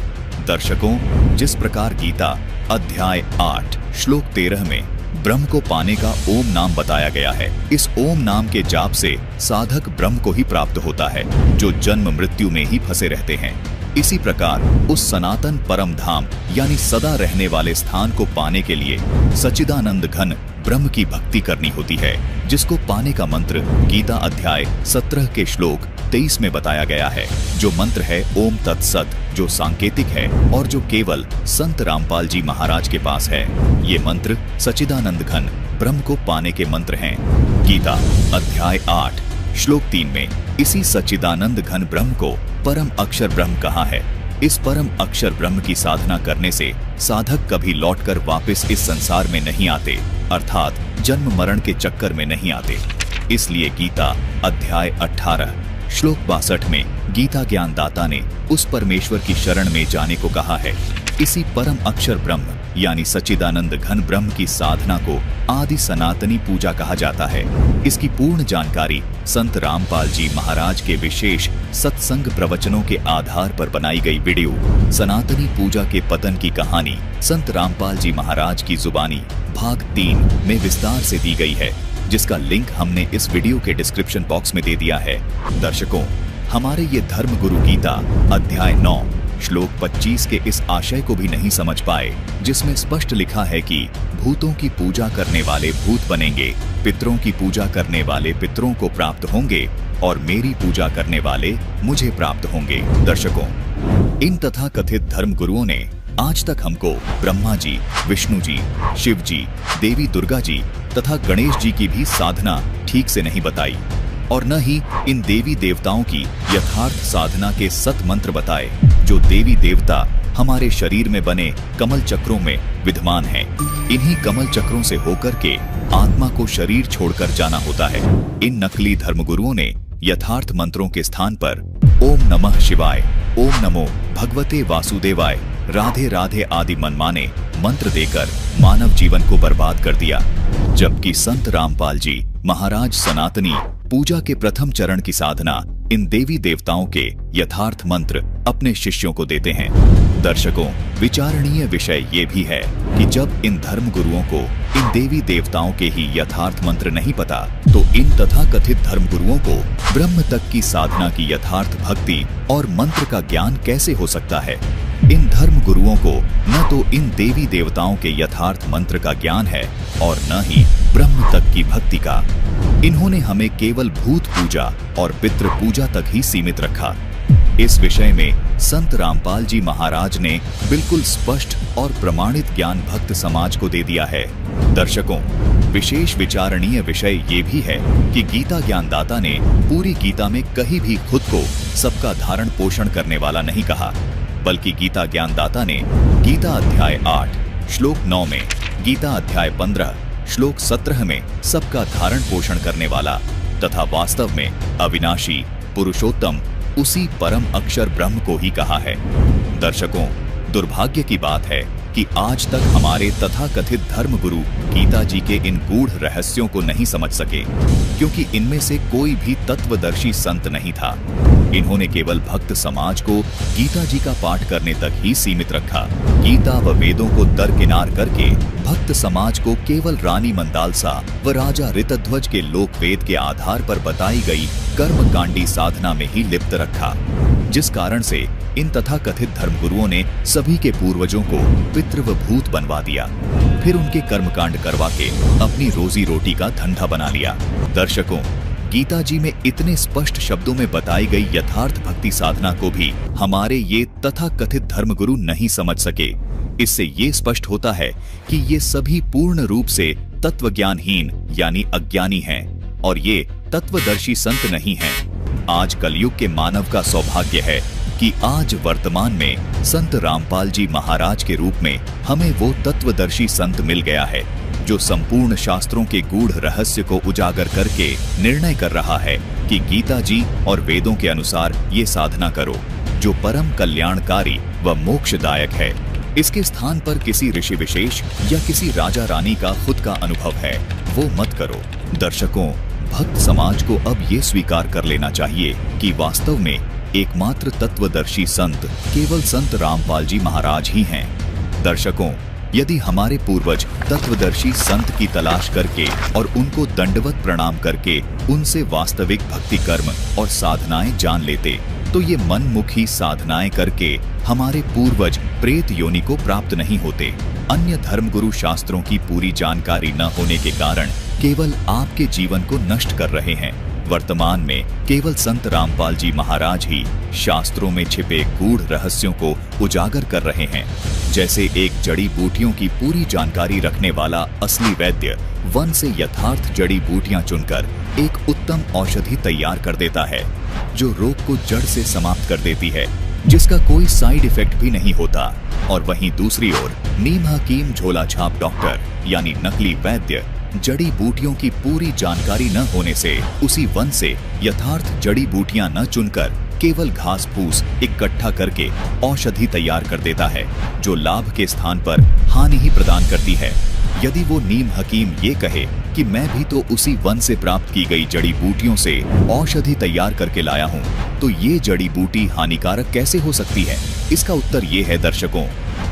दर्शकों, जिस प्रकार गीता अध्याय 8 श्लोक 13 में ब्रह्म को पाने का ओम नाम बताया गया है, इस ओम नाम के जाप से साधक ब्रह्म को ही प्राप्त होता है, जो जन्म मृत्यु में ही फंसे रहते हैं। इसी प्रकार उस सनातन परम धाम यानी सदा रहने वाले स्थान को पाने के लिए सच्चिदानंद घन ब्रह्म की भक्ति करनी होती है, जिसको पाने का मंत्र गीता अध्याय 17 के श्लोक 23 में बताया गया है, जो मंत्र है ओम तत्सत, जो सांकेतिक है और जो केवल संत रामपाल जी महाराज के पास है। ये मंत्र सच्चिदानंद घन ब्रह्म को पाने के मंत्र हैं। गीता अध्याय 8 श्लोक 3 में इसी सच्चिदानंद घन ब्रह्म को परम अक्षर ब्रह्म कहा है। इस परम अक्षर ब्रह्म की साधना करने से साधक कभी लौटकर वापस इस संसार में नहीं आते, अर्थात जन्म मरण के चक्कर में नहीं आते। इसलिए गीता अध्याय 18 श्लोक 62 में गीता ज्ञानदाता ने उस परमेश्वर की शरण में जाने को कहा है। इसी परम अक्षर ब्रह्म यानी सच्चिदानंद घन ब्रह्म की साधना को आदि सनातनी पूजा कहा जाता है। इसकी पूर्ण जानकारी संत रामपाल जी महाराज के विशेष सत्संग प्रवचनों के आधार पर बनाई गई वीडियो सनातनी पूजा के पतन की कहानी संत रामपाल जी महाराज की जुबानी भाग 3 में विस्तार से दी गई है, जिसका लिंक हमने इस वीडियो के डिस्क्रिप्शन बॉक्स में दे दिया है। दर्शकों, हमारे ये धर्म गुरु गीता अध्याय 9 श्लोक 25 के इस आशय को भी नहीं समझ पाए, जिसमें स्पष्ट लिखा है कि भूतों की पूजा करने वाले भूत बनेंगे, पितरों की पूजा करने वाले पितरों को प्राप्त होंगे और मेरी पूजा करने वाले मुझे प्राप्त होंगे। दर्शकों, इन तथा कथित धर्म गुरुओं ने आज तक हमको ब्रह्मा जी, विष्णु जी, शिव जी, देवी दुर्गा जी तथा गणेश जी की भी साधना ठीक से नहीं बताई और न ही इन देवी देवताओं की यथार्थ साधना के सत मंत्र बताए, जो देवी देवता हमारे शरीर में बने कमल चक्रों में विद्यमान हैं। इन्हीं कमल चक्रों से होकर के आत्मा को शरीर छोड़कर जाना होता है। इन नकली धर्मगुरुओं ने यथार्थ मंत्रों के स्थान पर ओम नमः शिवाय, ओम नमो भगवते वासुदेवाय, राधे राधे आदि मनमाने मंत्र देकर मानव जीवन को बर्बाद कर दिया, जबकि संत रामपाल जी महाराज सनातनी पूजा के प्रथम चरण की साधना इन देवी देवताओं के यथार्थ मंत्र अपने शिष्यों को देते हैं। दर्शकों, विचारणीय विषय ये भी है कि जब इन धर्म गुरुओं को इन देवी देवताओं के ही यथार्थ मंत्र नहीं पता, तो इन तथा कथित धर्म गुरुओं को ब्रह्म तक की साधना की यथार्थ भक्ति और मंत्र का ज्ञान कैसे हो सकता है। इन धर्म गुरुओं को न तो इन देवी देवताओं के यथार्थ मंत्र का ज्ञान है और न ही ब्रह्म तक की भक्ति का। इन्होंने हमें केवल भूत पूजा और पितृ पूजा तक ही सीमित रखा। इस विषय में संत रामपाल जी महाराज ने बिल्कुल स्पष्ट और प्रमाणित ज्ञान भक्त समाज को दे दिया है। दर्शकों, विशेष विचारणीय विषय ये भी है कि गीता ज्ञानदाता ने पूरी गीता में कहीं भी खुद को सबका धारण पोषण करने वाला नहीं कहा, बल्कि गीता ज्ञानदाता ने गीता अध्याय 8 श्लोक 9 में, गीता अध्याय 15 श्लोक 17 में सबका धारण पोषण करने वाला तथा वास्तव में अविनाशी पुरुषोत्तम उसी परम अक्षर ब्रह्म को ही कहा है। दर्शकों, दुर्भाग्य की बात है कि आज तक हमारे तथाकथित धर्मगुरु गीता जी के इन गूढ़ रहस्यों को नहीं समझ सके, क्योंकि इनमें से कोई भी तत्वदर्शी संत नहीं था। इन्होंने केवल भक्त समाज को गीता जी का पाठ करने तक ही सीमित रखा। गीता व वेदों को दरकिनार करके भक्त समाज को केवल रानी मंदालसा व राजा ऋतध्वज के लोकवेद के आधार पर बताई गई कर्मकांडी साधना में ही लिप्त रखा, जिस कारण से इन तथाकथित धर्मगुरुओं ने सभी के पूर्वजों को पितृ व भूत बनवा दिया, फिर उनके कर्मकांड करवा के अपनी रोजी रोटी का धंधा बना लिया। दर्शकों, गीता जी में इतने स्पष्ट शब्दों में बताई गई यथार्थ भक्ति साधना को भी हमारे ये तथाकथित धर्मगुरु नहीं समझ सके। इससे ये स्पष्ट होता है कि ये सभी पूर्ण रूप से तत्वज्ञानहीन यानी अज्ञानी हैं और ये तत्वदर्शी संत नहीं हैं। आज कलयुग के मानव का सौभाग्य है कि आज वर्तमान में संत रामपाल जी महाराज के रूप में हमें वो तत्वदर्शी संत मिल गया है, जो संपूर्ण शास्त्रों के गूढ़ रहस्य को उजागर करके निर्णय कर रहा है कि गीता जी और वेदों के अनुसार ये साधना करो, जो परम कल्याणकारी व मोक्षदायक है। इसके स्थान पर किसी ऋषि विशेष या किसी राजा रानी का खुद का अनुभव है, वो मत करो। दर्शकों, भक्त समाज को अब ये स्वीकार कर लेना चाहिए कि वास्तव में एकमात्र तत्वदर्शी संत केवल संत रामपाल जी महाराज ही हैं। दर्शकों, यदि हमारे पूर्वज तत्वदर्शी संत की तलाश करके और उनको दंडवत प्रणाम करके उनसे वास्तविक भक्ति कर्म और साधनाएं जान लेते, तो ये मनमुखी साधनाएं करके हमारे पूर्वज प्रेत योनि को प्राप्त नहीं होते। अन्य धर्मगुरु शास्त्रों की पूरी जानकारी न होने के कारण केवल आपके जीवन को नष्ट कर रहे हैं। वर्तमान में केवल संत रामपाल जी महाराज ही शास्त्रों में छिपे गूढ़ रहस्यों को उजागर कर रहे हैं। जैसे एक जड़ी बूटियों की पूरी जानकारी रखने वाला असली वैद्य वन से यथार्थ जड़ी बूटियां चुनकर एक उत्तम औषधि तैयार कर देता है, जो रोग को जड़ से समाप्त कर देती है, जिसका कोई साइड इफेक्ट भी नहीं होता। और वहीं दूसरी ओर नीम हकीम झोला छाप डॉक्टर यानी नकली वैद्य जड़ी बूटियों की पूरी जानकारी न होने से उसी वन से यथार्थ जड़ी बूटियां न चुनकर केवल घास फूस इकट्ठा करके औषधि तैयार कर देता है, जो लाभ के स्थान पर हानि ही प्रदान करती है। यदि वो नीम हकीम ये कहे कि मैं भी तो उसी वन से प्राप्त की गई जड़ी बूटियों से औषधि तैयार करके लाया हूँ, तो ये जड़ी बूटी हानिकारक कैसे हो सकती है? इसका उत्तर ये है दर्शकों,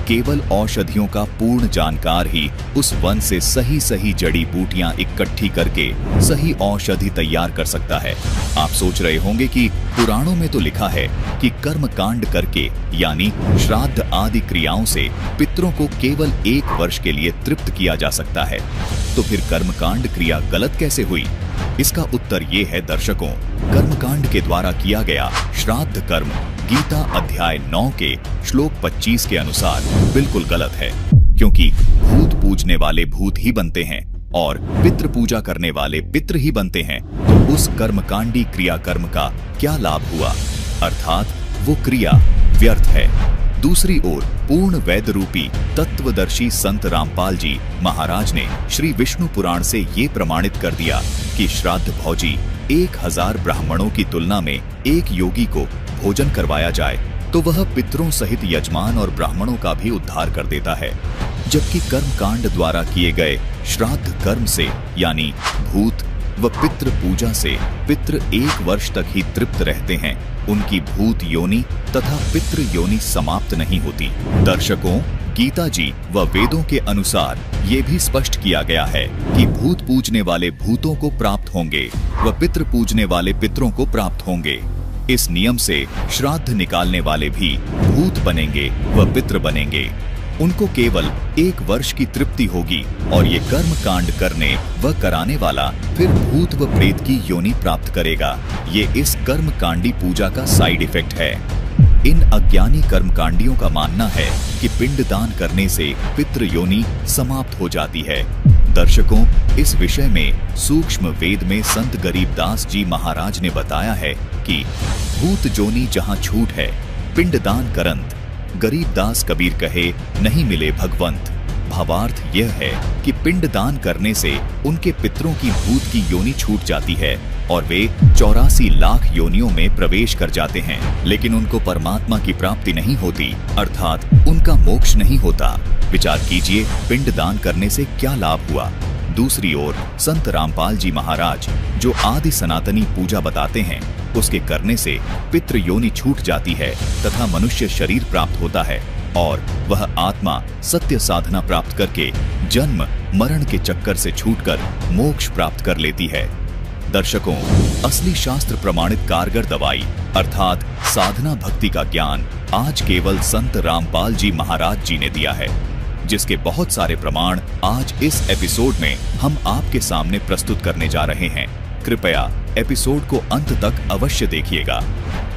केवल औषधियों का पूर्ण जानकार ही उस वन से सही सही जड़ी बूटियां इकट्ठी करके सही औषधि तैयार कर सकता है। आप सोच रहे होंगे कि पुराणों में तो लिखा है कि कर्म कांड करके यानी श्राद्ध आदि क्रियाओं से पितरों को केवल 1 वर्ष के लिए तृप्त किया जा सकता है, तो फिर कर्मकांड क्रिया गलत कैसे हुई? इसका उत्तर ये है दर्शकों, कर्मकांड के द्वारा किया गया श्राद्ध कर्म गीता अध्याय 9 के श्लोक 25 के अनुसार बिल्कुल गलत है, क्योंकि भूत पूजने वाले भूत ही बनते हैं और पितृ पूजा करने वाले पितृ ही बनते हैं, तो उस कर्मकांडी क्रिया कर्म का क्या लाभ हुआ? अर्थात वो क्रिया व्यर्थ है। दूसरी ओर पूर्ण वेद रूपी तत्वदर्शी संत रामपाल जी महाराज ने श्री विष्णु पुराण से ये प्रमाणित कर दिया कि श्राद्ध भोजी 1000 ब्राह्मणों की तुलना में एक योगी को भोजन करवाया जाए तो वह पितरों सहित यजमान और ब्राह्मणों का भी उद्धार कर देता है, जबकि कर्मकांड द्वारा किए गए श्राद्ध कर्म से यानी भूत व पितृ पूजा से पितृ 1 वर्ष तक ही तृप्त रहते हैं, उनकी भूत योनि तथा पितृ योनि समाप्त नहीं होती। दर्शकों, गीता जी व वेदों के अनुसार ये भी स्पष्ट किया गया है कि भूत पूजने वाले भूतों को प्राप्त होंगे व पितृ पूजने वाले पितरों को प्राप्त होंगे। इस नियम से श्राद्ध निकालने वाले भी भूत बनेंगे व पितृ बनेंगे। उनको केवल 1 वर्ष की तृप्ति होगी और ये कर्म कांड करने व कराने वाला फिर भूत व प्रेत की योनि प्राप्त करेगा। ये इस कर्म कांडी पूजा का साइड इफेक्ट है। इन अज्ञानी कर्मकांडियों का मानना है कि पिंडदान करने से पितृ योनि समाप्त हो जाती है। दर्शकों, इस विषय में सूक्ष्म वेद में संत गरीबदास जी महाराज ने बताया है कि भूत जोनी जहाँ छूट है पिंडदान करंत, गरीबदास कबीर कहे नहीं मिले भगवंत। भावार्थ यह है कि पिंडदान करने से उनके पितरों की भूत की योनि छूट जाती है और वे 84 लाख योनियों में प्रवेश कर जाते हैं, लेकिन उनको परमात्मा की प्राप्ति नहीं होती, अर्थात उनका मोक्ष नहीं होता। विचार कीजिए, पिंडदान करने से क्या लाभ हुआ। दूसरी ओर संत रामपाल जी महाराज जो आदि सनातनी पूजा बताते हैं, उसके करने से पितृ योनि छूट जाती है तथा मनुष्य शरीर प्राप्त होता है और वह आत्मा सत्य साधना प्राप्त करके जन्म मरण के चक्कर से छूटकर मोक्ष प्राप्त कर लेती है। दर्शकों, असली शास्त्र प्रमाणित कारगर दवाई अर्थात साधना भक्ति का ज्ञान आज केवल संत रामपाल जी महाराज जी ने दिया है, जिसके बहुत सारे प्रमाण आज इस एपिसोड में हम आपके सामने प्रस्तुत करने जा रहे हैं। कृपया एपिसोड को अंत तक अवश्य देखिएगा।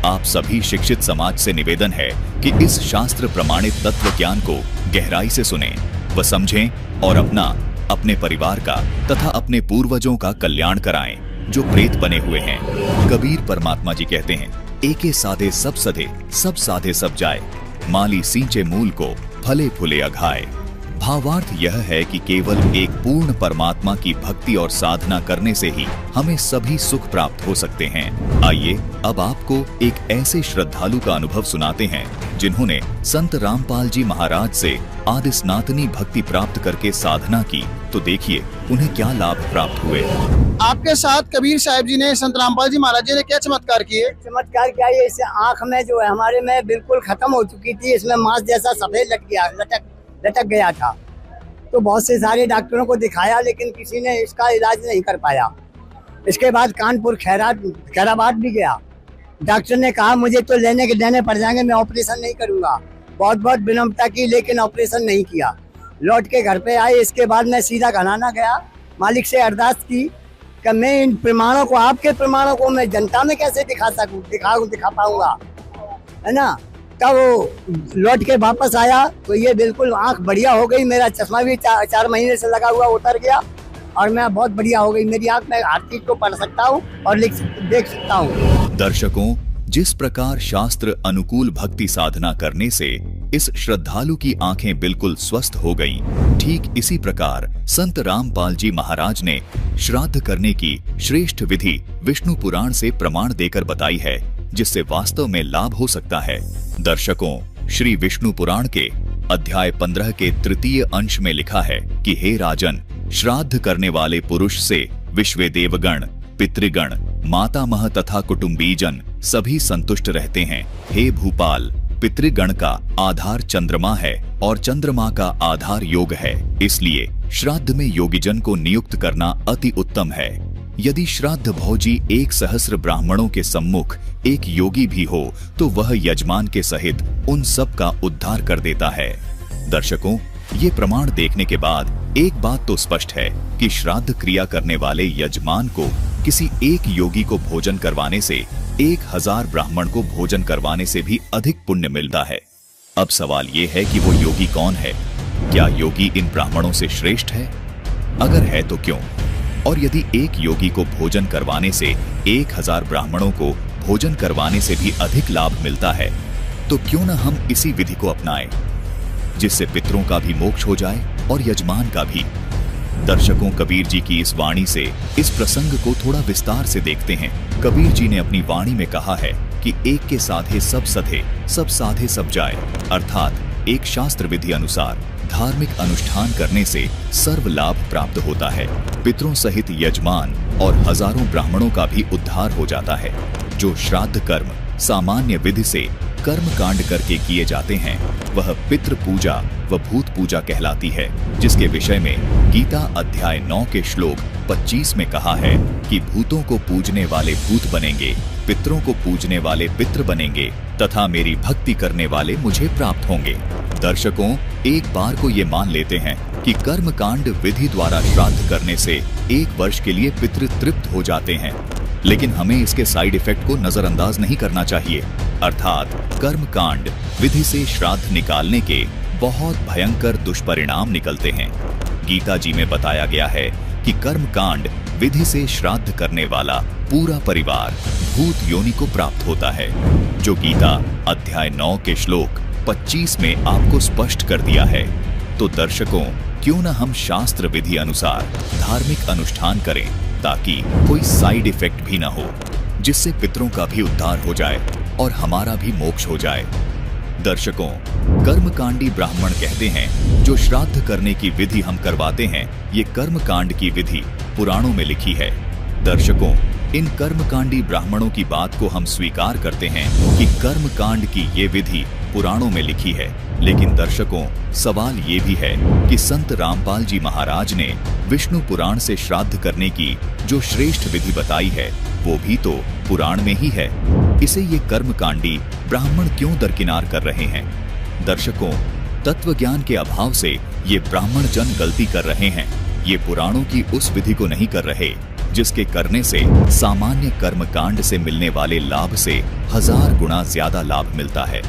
आप सभी शिक्षित समाज से निवेदन है कि इस शास्त्र प्रमाणित तत्व ज्ञान को गहराई से सुनें व समझें और अपने परिवार का तथा अपने पूर्वजों का कल्याण कराएं जो प्रेत बने हुए हैं। कबीर परमात्मा जी कहते हैं, एके साधे सब सधे, सब साधे सब जाए, माली सींचे मूल को, फले फूले अघाए। भावार्थ यह है कि केवल एक पूर्ण परमात्मा की भक्ति और साधना करने से ही हमें सभी सुख प्राप्त हो सकते हैं। आइए अब आपको एक ऐसे श्रद्धालु का अनुभव सुनाते हैं जिन्होंने संत रामपाल जी महाराज से आदि सनातनी भक्ति प्राप्त करके साधना की, तो देखिए उन्हें क्या लाभ प्राप्त हुए। आपके साथ कबीर साहब जी ने, संत रामपाल जी महाराज जी ने क्या चमत्कार किए? चमत्कार क्या है, इससे आँख में जो है हमारे में बिल्कुल खत्म हो चुकी थी, इसमें मांस जैसा सफेद लटक गया था। तो बहुत से सारे डॉक्टरों को दिखाया लेकिन किसी ने इसका इलाज नहीं कर पाया। इसके बाद कानपुर खैराबाद भी गया, डॉक्टर ने कहा मुझे तो लेने के देने पड़ जाएंगे, मैं ऑपरेशन नहीं करूंगा। बहुत विनम्रता की लेकिन ऑपरेशन नहीं किया। लौट के घर पे आए, इसके बाद मैं सीधा घनाना गया, मालिक से अरदास की कि मैं इन प्रमाणों को, आपके प्रमाणों को मैं जनता में कैसे दिखा पाऊंगा, है ना। तब वो लौट के वापस आया तो ये बिल्कुल आंख बढ़िया हो गई, मेरा चश्मा भी 4 महीने से लगा हुआ उतर गया और मैं बहुत बढ़िया हो गई। मेरी आंख में हर चीज को पढ़ सकता हूँ और देख सकता हूँ। दर्शकों, जिस प्रकार शास्त्र अनुकूल भक्ति साधना करने से इस श्रद्धालु की आंखें बिल्कुल स्वस्थ हो गईं, ठीक इसी प्रकार संत रामपाल जी महाराज ने श्राद्ध करने की श्रेष्ठ विधि विष्णु पुराण से प्रमाण देकर बताई है, जिससे वास्तव में लाभ हो सकता है। दर्शकों, श्री विष्णु पुराण के अध्याय 15 के 3 अंश में लिखा है कि हे राजन, श्राद्ध करने वाले पुरुष से विश्व देवगण, पितृगण, मातामह तथा कुटुंबीजन सभी संतुष्ट रहते हैं। हे भूपाल, पितृगण का आधार चंद्रमा है और चंद्रमा का आधार योग है, इसलिए श्राद्ध में योगीजन को नियुक्त करना अति उत्तम है। यदि श्राद्ध भोजी 1,000 ब्राह्मणों के सम्मुख एक योगी भी हो तो वह यजमान के सहित उन सब का उद्धार कर देता है। दर्शकों, ये प्रमाण देखने के बाद एक बात तो स्पष्ट है कि श्राद्ध क्रिया करने वाले यजमान को किसी एक योगी को भोजन करवाने से 1000 ब्राह्मण को भोजन करवाने से भी अधिक पुण्य मिलता है। अब सवाल ये है कि वो योगी कौन है? क्या योगी इन ब्राह्मणों से श्रेष्ठ है? अगर है तो क्यों? और यदि एक योगी को भोजन करवाने से 1000 ब्राह्मणों को भोजन करवाने से भी अधिक लाभ मिलता है, तो क्यों न हम इसी विधि को अपनाएं, जिससे पितरों का भी मोक्ष हो जाए और यजमान का भी। दर्शकों, कबीर जी की इस वाणी से इस प्रसंग को थोड़ा विस्तार से देखते हैं। कबीर जी ने अपनी वाणी में कहा है कि एक के साधे सब सधे, सब साधे सब जाए, अर्थात एक शास्त्र विधि अनुसार धार्मिक अनुष्ठान करने से सर्व लाभ प्राप्त होता है। पितरों सहित यजमान और हजारों ब्राह्मणों का भी उद्धार हो जाता है। जो श्राद्ध कर्म सामान्य विधि से कर्म कांड करके किए जाते हैं, वह पितृ पूजा व भूत पूजा कहलाती है, जिसके विषय में गीता अध्याय 9 के श्लोक 25 में कहा है कि भूतों को पूजने वाले भूत बनेंगे, पितरों को पूजने वाले पितृ बनेंगे तथा मेरी भक्ति करने वाले मुझे प्राप्त होंगे। दर्शकों, एक बार को ये मान लेते हैं कि कर्म कांड विधि द्वारा श्राद्ध करने से 1 वर्ष के लिए पितृ तृप्त हो जाते हैं, लेकिन हमें इसके साइड इफेक्ट को नजरअंदाज नहीं करना चाहिए, अर्थात कर्म कांड विधि से श्राद्ध निकालने के बहुत भयंकर दुष्परिणाम निकलते हैं। गीता जी में बताया गया है कि कर्म कांड विधि से श्राद्ध करने वाला पूरा परिवार भूत योनि को प्राप्त होता है, जो गीता अध्याय 9 के श्लोक 25 में आपको स्पष्ट कर दिया है। तो दर्शकों, क्यों न हम शास्त्र विधि अनुसार धार्मिक अनुष्ठान करें ताकि कोई साइड इफेक्ट भी ना हो, जिससे पितरों का भी उद्धार हो जाए और हमारा भी मोक्ष हो जाए। दर्शकों, कर्मकांडी ब्राह्मण कहते हैं जो श्राद्ध करने की विधि हम करवाते हैं, ये कर्मकांड की विधि पुराणों में लिखी है। दर्शकों, इन कर्मकांडी ब्राह्मणों की बात को हम स्वीकार करते हैं कि कर्मकांड की ये विधि पुराणों में लिखी है, लेकिन दर्शकों, सवाल ये भी है कि संत रामपाल जी महाराज ने विष्णु पुराण से श्राद्ध करने की जो श्रेष्ठ विधि बताई है, वो भी तो पुराण में ही है। इसे ये कर्मकांडी ब्राह्मण क्यों दरकिनार कर रहे हैं? दर्शकों, तत्व ज्ञान के अभाव से ये ब्राह्मण जन गलती कर रहे हैं। ये पुराणों की उस विधि को नहीं कर रहे जिसके करने से सामान्य कर्मकांड से मिलने वाले लाभ से 1000 गुना ज्यादा लाभ मिलता है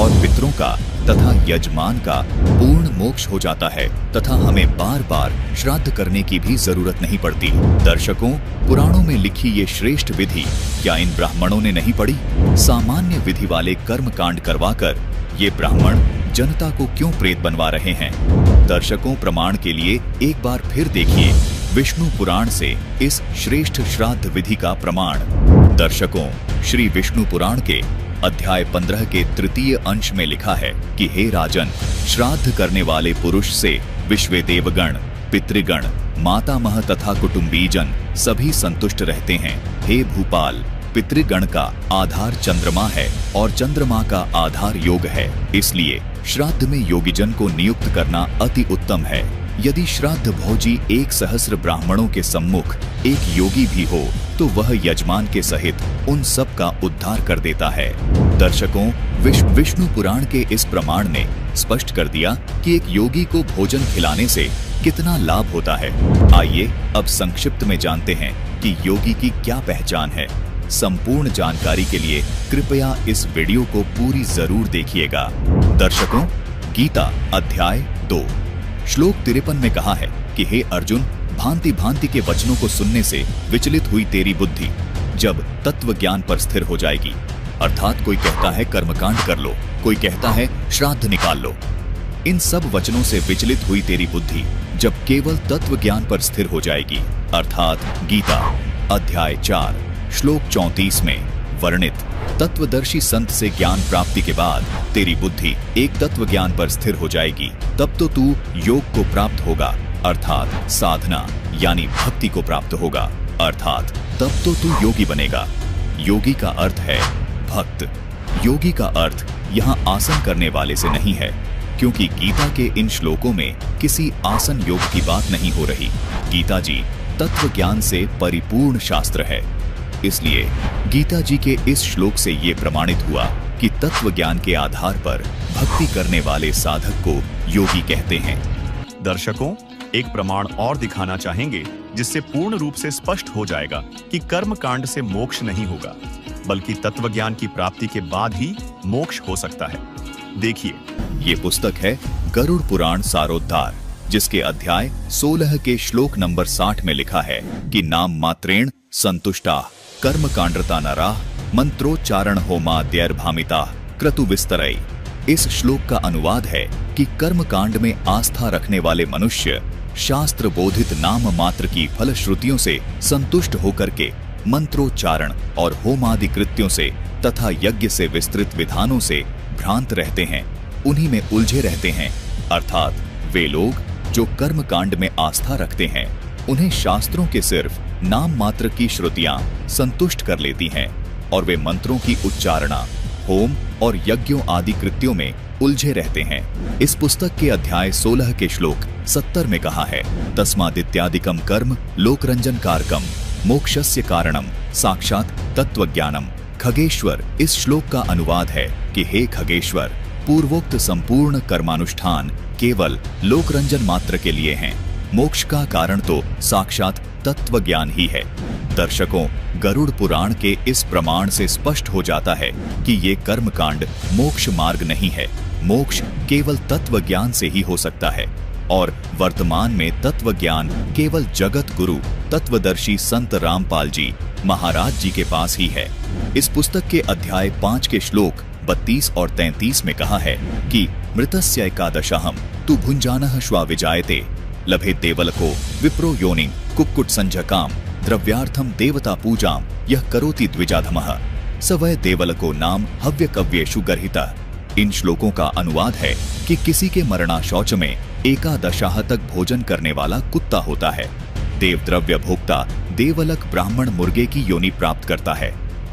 और पितरों का तथा यजमान का पूर्ण मोक्ष हो जाता है तथा हमें बार बार श्राद्ध करने की भी जरूरत नहीं पड़ती। दर्शकों, पुराणों में लिखी ये श्रेष्ठ विधि क्या इन ब्राह्मणों ने नहीं पढ़ी? सामान्य विधि वाले कर्मकांड करवाकर ये ब्राह्मण जनता को क्यों प्रेत बनवा रहे हैं? दर्शकों, प्रमाण के लिए एक बार फिर देखिए विष्णु पुराण से इस श्रेष्ठ श्राद्ध विधि का प्रमाण। दर्शकों, श्री विष्णु पुराण के अध्याय 15 के तृतीय अंश में लिखा है कि हे राजन, श्राद्ध करने वाले पुरुष से विश्व देवगण, पितृगण, मातामह तथा कुटुंबीजन सभी संतुष्ट रहते हैं। हे भूपाल, पितृगण का आधार चंद्रमा है और चंद्रमा का आधार योग है, इसलिए श्राद्ध में योगीजन को नियुक्त करना अति उत्तम है। यदि श्राद्ध भोजी 1,000 ब्राह्मणों के सम्मुख एक योगी भी हो तो वह यजमान के सहित उन सब का उद्धार कर देता है। दर्शकों, विष्णु पुराण के इस प्रमाण ने स्पष्ट कर दिया कि एक योगी को भोजन खिलाने से कितना लाभ होता है। आइए अब संक्षिप्त में जानते हैं कि योगी की क्या पहचान है। संपूर्ण जानकारी के लिए कृपया इस वीडियो को पूरी जरूर देखिएगा। दर्शकों, गीता अध्याय 2 श्लोक 53 में कहा है कि हे अर्जुन, भांति भांति के वचनों को सुनने से विचलित हुई तेरी बुद्धि जब तत्व ज्ञान पर स्थिर हो जाएगी, अर्थात कोई कहता है कर्मकांड कर लो, कोई कहता है श्राद्ध निकाल लो, इन सब वचनों से विचलित हुई तेरी बुद्धि जब केवल तत्व ज्ञान पर स्थिर हो जाएगी, अर्थात गीता अध्याय 4 श्लोक 34 में वर्णित तत्वदर्शी संत से ज्ञान प्राप्ति के बाद तेरी बुद्धि एक तत्व ज्ञान पर स्थिर हो जाएगी, तब तो तू योग को प्राप्त होगा, अर्थात साधना यानी भक्ति को प्राप्त होगा, अर्थात तब तो तू योगी बनेगा। योगी का अर्थ है भक्त। योगी का अर्थ यहाँ आसन करने वाले से नहीं है, क्योंकि गीता के इन श्लोकों में किसी आसन योग की बात नहीं हो रही। गीता जी तत्व ज्ञान से परिपूर्ण शास्त्र है, इसलिए गीता जी के इस श्लोक से ये प्रमाणित हुआ कि तत्व ज्ञान के आधार पर भक्ति करने वाले साधक को योगी कहते हैं। दर्शकों, एक प्रमाण और दिखाना चाहेंगे जिससे पूर्ण रूप से स्पष्ट हो जाएगा कि कर्मकांड से मोक्ष नहीं होगा, बल्कि तत्व ज्ञान की प्राप्ति के बाद ही मोक्ष हो सकता है। देखिए, ये पुस्तक है गरुड़ पुराण सारोद्धार, जिसके अध्याय 16 के श्लोक नंबर 60 में लिखा है कि नाम मात्रेण संतुष्टा कर्मकांडता नराः मंत्रोच्चारण होमाद्यैर्भामिता क्रतु विस्तरै। इस श्लोक का अनुवाद है कि कर्मकांड में आस्था रखने वाले मनुष्य शास्त्र बोधित नाम मात्र की फलश्रुतियों से संतुष्ट होकर के मंत्रोच्चारण और होमादि कृत्यों से तथा यज्ञ से विस्तृत विधानों से भ्रांत रहते हैं, उन्हीं में उलझे रहते हैं। अर्थात वे लोग जो कर्मकांड में आस्था रखते हैं, उन्हें शास्त्रों के सिर्फ नाम मात्र की श्रुतियां संतुष्ट कर लेती हैं और वे मंत्रों की उच्चारणा, होम और यज्ञों आदि कृत्यों में उलझे रहते हैं। इस पुस्तक के अध्याय 16 के श्लोक 70 में कहा है तस्मादित्यादिकम कर्म लोकरंजन कारकम मोक्षस्य कारणम साक्षात तत्वज्ञानम। खगेश्वर इस श्लोक का अनुवाद है कि हे खगेश्वर, पूर्वोक्त संपूर्ण कर्मानुष्ठान केवल लोकरंजन मात्र के लिए हैं, मोक्ष का कारण तो साक्षात तत्व ज्ञान ही है। दर्शकों, गरुड़ पुराण के इस प्रमाण से स्पष्ट हो जाता है कि ये कर्मकांड मोक्ष मार्ग नहीं है, मोक्ष केवल तत्व ज्ञान से ही हो सकता है और वर्तमान में तत्व ज्ञान केवल जगत गुरु तत्वदर्शी संत रामपाल जी महाराज जी के पास ही है। इस पुस्तक के अध्याय 5 के श्लोक 32 और 33 में कहा है कि मृतस्य एकादशहम तु भुंजानः श्वा विजायते लभे देवलको विप्रो योनिं कुक्कुट संझकाम द्रव्यार्थम देवता पूजाम यह करोति द्विजाधमः स वै देवलको नाम हव्य कव्येषु गर्हितः। इन श्लोकों का अनुवाद है कि किसी के मरणा शौच में एकादशाह तक भोजन करने वाला कुत्ता होता है। देवद्रव्य भोक्ता देवलक ब्राह्मण मुर्गे की योनि प्राप्त करता है।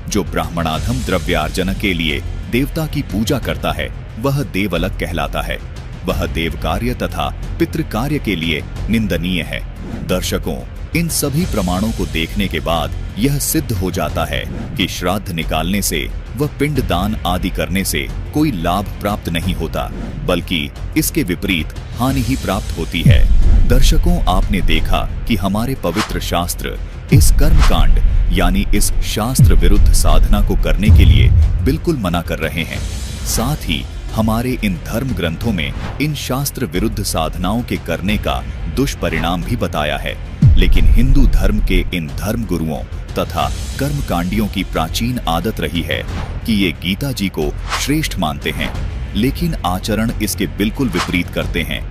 जो ब्राह्मणाधम द्रव्यार्जन के लिए देवता की पूजा करता है वह देवलक कहलाता है। वह देव कार्य तथा पितृ कार्य के लिए निंदनीय है। दर्शकों, इन सभी प्रमाणों को देखने के बाद यह सिद्ध हो जाता है कि श्राद्ध निकालने से व पिंडदान आदि करने से कोई लाभ प्राप्त नहीं होता, बल्कि इसके विपरीत हानि ही प्राप्त होती है। दर्शकों, आपने देखा कि हमारे पवित्र शास्त्र इस कर्मकांड यानी इस शास्त्र विरुद्ध साधना को करने के लिए बिल्कुल मना कर रहे हैं। साथ ही हमारे इन धर्म ग्रंथों में इन शास्त्र विरुद्ध साधनाओं के करने का दुष्परिणाम भी बताया है। लेकिन हिंदू धर्म के इन धर्म गुरुओं तथा कर्मकांडियों की प्राचीन आदत रही है कि ये गीता जी को श्रेष्ठ मानते हैं, लेकिन आचरण इसके बिल्कुल विपरीत करते हैं।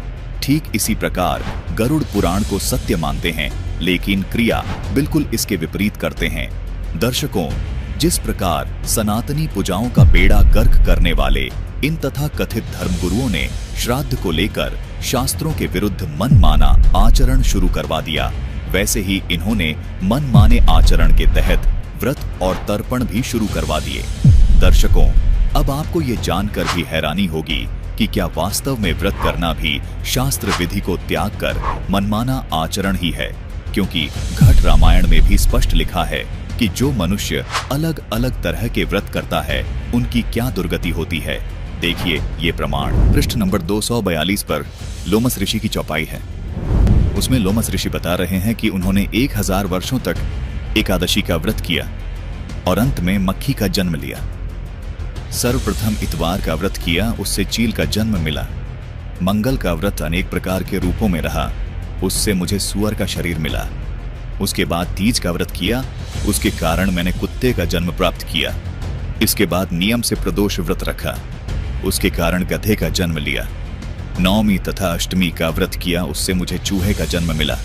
ठीक इसी प्रकार गरुड़ पुराण को सत्य मानते हैं, लेकिन क्रिया बिल्कुल इसके विपरीत करते हैं। दर्शकों, जिस प्रकार सनातनी पूजाओं का बेड़ा गर्क करने वाले इन तथा कथित धर्मगुरुओं ने श्राद्ध को लेकर शास्त्रों के विरुद्ध मनमाना आचरण शुरू करवा दिया, वैसे ही इन्होंने मनमाने आचरण के तहत व्रत और तर्पण भी शुरू करवा दिए। दर्शकों, अब आपको ये जानकर भी हैरानी होगी कि क्या वास्तव में व्रत करना भी शास्त्र विधि को त्याग कर मनमाना आचरण ही है, क्योंकि घट रामायण में भी स्पष्ट लिखा है कि जो मनुष्य अलग अलग तरह के व्रत करता है उनकी क्या दुर्गति होती है। देखिए ये प्रमाण पृष्ठ नंबर 242 पर लोमस ऋषि की चौपाई है। उसमें लोमस ऋषि बता रहे हैं कि उन्होंने 1000 वर्षों तक एकादशी का व्रत किया और अंत में मक्खी का जन्म लिया। सर्वप्रथम इतवार का व्रत किया, उससे चील का जन्म मिला। मंगल का व्रत अनेक प्रकार के रूपों में रहा, उससे मुझे सुअर का शरीर मिला। उसके बाद तीज का व्रत किया, उसके कारण मैंने कुत्ते का जन्म प्राप्त किया। इसके बाद नियम से प्रदोष व्रत रखा, उसके कारण गधे का जन्म लिया। नवमी तथा अष्टमी का व्रत किया, उससे मुझे चूहे का जन्म मिला।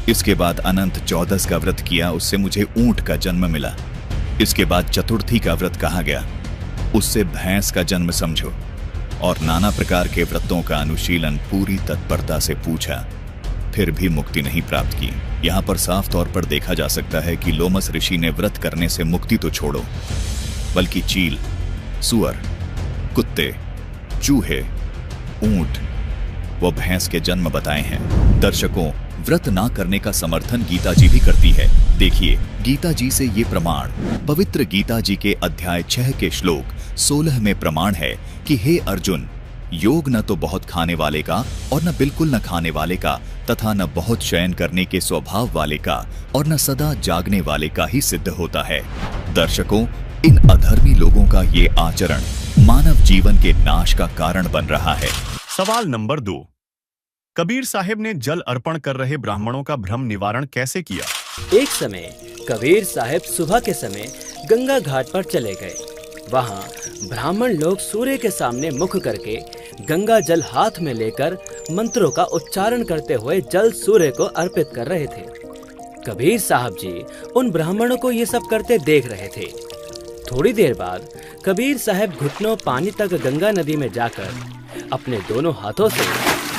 इसके बाद अनंत चौदस का व्रत किया, उससे मुझे ऊंट का जन्म मिला। इसके बाद चतुर्थी का व्रत कहा गया, उससे भैंस का जन्म समझो। और नाना प्रकार के व्रतों का अनुशीलन पूरी तत्परता से पूछा, फिर भी मुक्ति नहीं प्राप्त की। यहाँ पर साफ तौर पर देखा जा सकता है कि लोमस ऋषि ने व्रत करने से मुक्ति तो छोड़ो, बल्कि चील, सुअर, कुत्ते, चूहे, ऊंट व भैंस के जन्म बताए हैं। दर्शकों, व्रत ना करने का समर्थन गीता जी भी करती है। देखिए गीता जी से ये प्रमाण पवित्र गीता जी के अध्याय 6 के श्लोक 16 में प्रमाण है कि हे अर्जुन, योग न तो बहुत खाने वाले का और न बिल्कुल न खाने वाले का तथा न बहुत शयन करने के स्वभाव वाले का और न सदा जागने वाले का ही सिद्ध होता है। दर्शकों, इन अधर्मी लोगों का ये आचरण मानव जीवन के नाश का कारण बन रहा है। सवाल नंबर 2, कबीर साहिब ने जल अर्पण कर रहे ब्राह्मणों का भ्रम निवारण कैसे किया? एक समय कबीर साहिब सुबह के समय गंगा घाट पर चले गए। वहाँ ब्राह्मण लोग सूर्य के सामने मुख करके गंगा जल हाथ में लेकर मंत्रों का उच्चारण करते हुए जल सूर्य को अर्पित कर रहे थे। कबीर साहब जी उन ब्राह्मणों को ये सब करते देख रहे थे। थोड़ी देर बाद कबीर साहब घुटनों पानी तक गंगा नदी में जाकर अपने दोनों हाथों से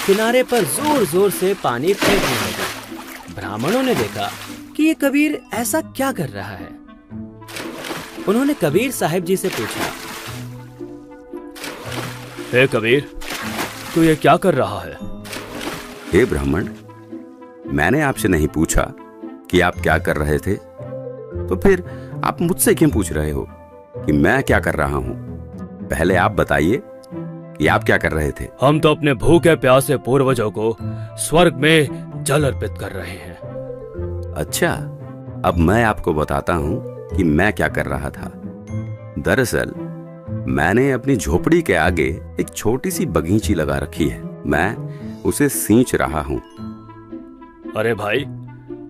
किनारे पर जोर जोर से पानी फेंकने लगे। ब्राह्मणों ने देखा कि ये कबीर ऐसा क्या कर रहा है। उन्होंने कबीर साहब जी से पूछा, हे कबीर, तू ये क्या कर रहा है? हे ब्राह्मण, मैंने आपसे नहीं पूछा कि आप क्या कर रहे थे, तो फिर आप मुझसे क्यों पूछ रहे हो कि मैं क्या कर रहा हूँ? पहले आप बताइए कि आप क्या कर रहे थे? हम तो अपने भूखे प्यासे पूर्वजों को स्वर्ग में जल अर्पित कर रहे हैं। अच्छा, अब मैं आपको बताता हूँ कि मैं क्या कर रहा था। दरअसल मैंने अपनी झोपड़ी के आगे एक छोटी सी बगीची लगा रखी है। मैं उसे सींच रहा हूँ। अरे भाई,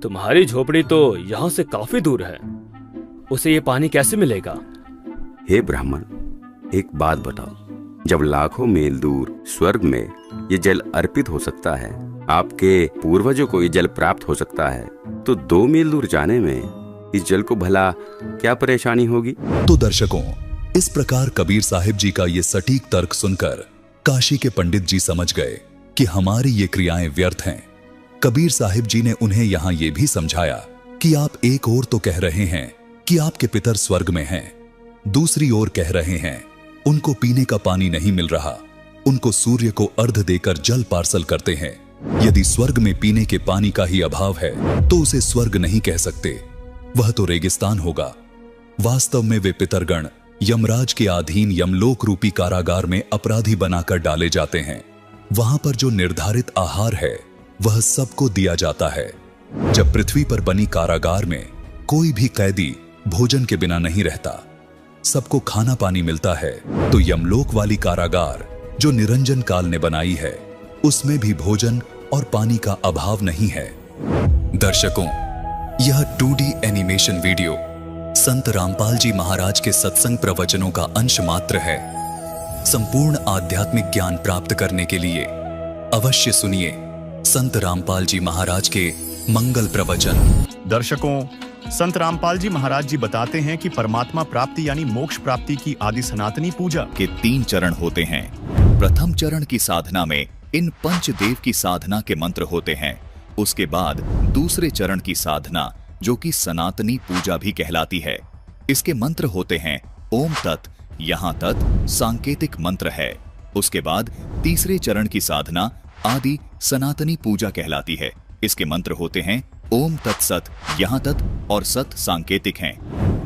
तुम्हारी झोपड़ी तो यहाँ से काफी दूर है, उसे ये पानी कैसे मिलेगा? हे ब्राह्मण, एक बात बताओ, जब लाखों मील दूर स्वर्ग में ये जल अर्पित हो सकता है, आपके पूर्वजों को ये जल प्राप्त हो सकता है, तो 2 मील दूर जाने में इस जल को भला क्या परेशानी होगी? तो दर्शकों, इस प्रकार कबीर साहिब जी का ये सटीक तर्क सुनकर काशी के पंडित जी समझ गए कि हमारी ये क्रियाएं व्यर्थ हैं। कबीर साहिब जी ने उन्हें यहां ये भी समझाया कि आप एक ओर तो कह रहे हैं कि आपके पितर स्वर्ग में हैं, दूसरी ओर कह रहे हैं उनको पीने का पानी नहीं मिल रहा, उनको सूर्य को अर्घ देकर जल पार्सल करते हैं। यदि स्वर्ग में पीने के पानी का ही अभाव है तो उसे स्वर्ग नहीं कह सकते, वह तो रेगिस्तान होगा। वास्तव में वे पितरगण यमराज के अधीन यमलोक रूपी कारागार में अपराधी बनाकर डाले जाते हैं। वहां पर जो निर्धारित आहार है वह सबको दिया जाता है। जब पृथ्वी पर बनी कारागार में कोई भी कैदी भोजन के बिना नहीं रहता, सबको खाना पानी मिलता है, तो यमलोक वाली कारागार जो निरंजन काल ने बनाई है उसमें भी भोजन और पानी का अभाव नहीं है। दर्शकों, यह 2D एनिमेशन वीडियो संत रामपाल जी महाराज के सत्संग प्रवचनों का अंश मात्र है। संपूर्ण आध्यात्मिक ज्ञान प्राप्त करने के लिए अवश्य सुनिए संत रामपाल जी महाराज के मंगल प्रवचन। दर्शकों, संत रामपाल जी महाराज जी बताते हैं कि परमात्मा प्राप्ति यानी मोक्ष प्राप्ति की आदि सनातनी पूजा के 3 चरण होते हैं। प्रथम चरण की साधना में इन पंचदेव की साधना के मंत्र होते हैं। उसके बाद दूसरे चरण की साधना जो कि सनातनी पूजा भी कहलाती है, इसके मंत्र होते हैं ओम तत्, यहाँ तत् सांकेतिक मंत्र है। उसके बाद तीसरे चरण की साधना आदि सनातनी पूजा कहलाती है। इसके मंत्र होते हैं ओम तत्सत, यहाँ तत् और सत सांकेतिक हैं।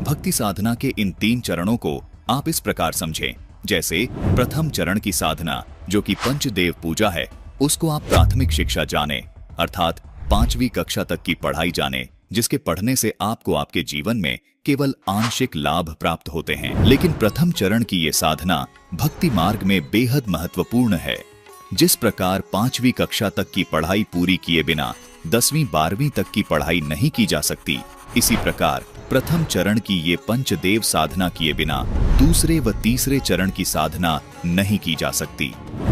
भक्ति साधना के इन 3 चरणों को आप इस प्रकार समझें, जैसे प्रथम चरण की साधना जो कि पंचदेव पूजा है, उसको आप प्राथमिक शिक्षा जाने, अर्थात 5वीं कक्षा तक की पढ़ाई जाने, जिसके पढ़ने से आपको आपके जीवन में केवल आंशिक लाभ प्राप्त होते हैं। लेकिन प्रथम चरण की ये साधना भक्ति मार्ग में बेहद महत्वपूर्ण है। जिस प्रकार 5वीं कक्षा तक की पढ़ाई पूरी किए बिना 10वीं 12वीं तक की पढ़ाई नहीं की जा सकती, इसी प्रकार प्रथम चरण की ये पंचदेव साधना किए बिना दूसरे व तीसरे चरण की साधना नहीं की जा सकती।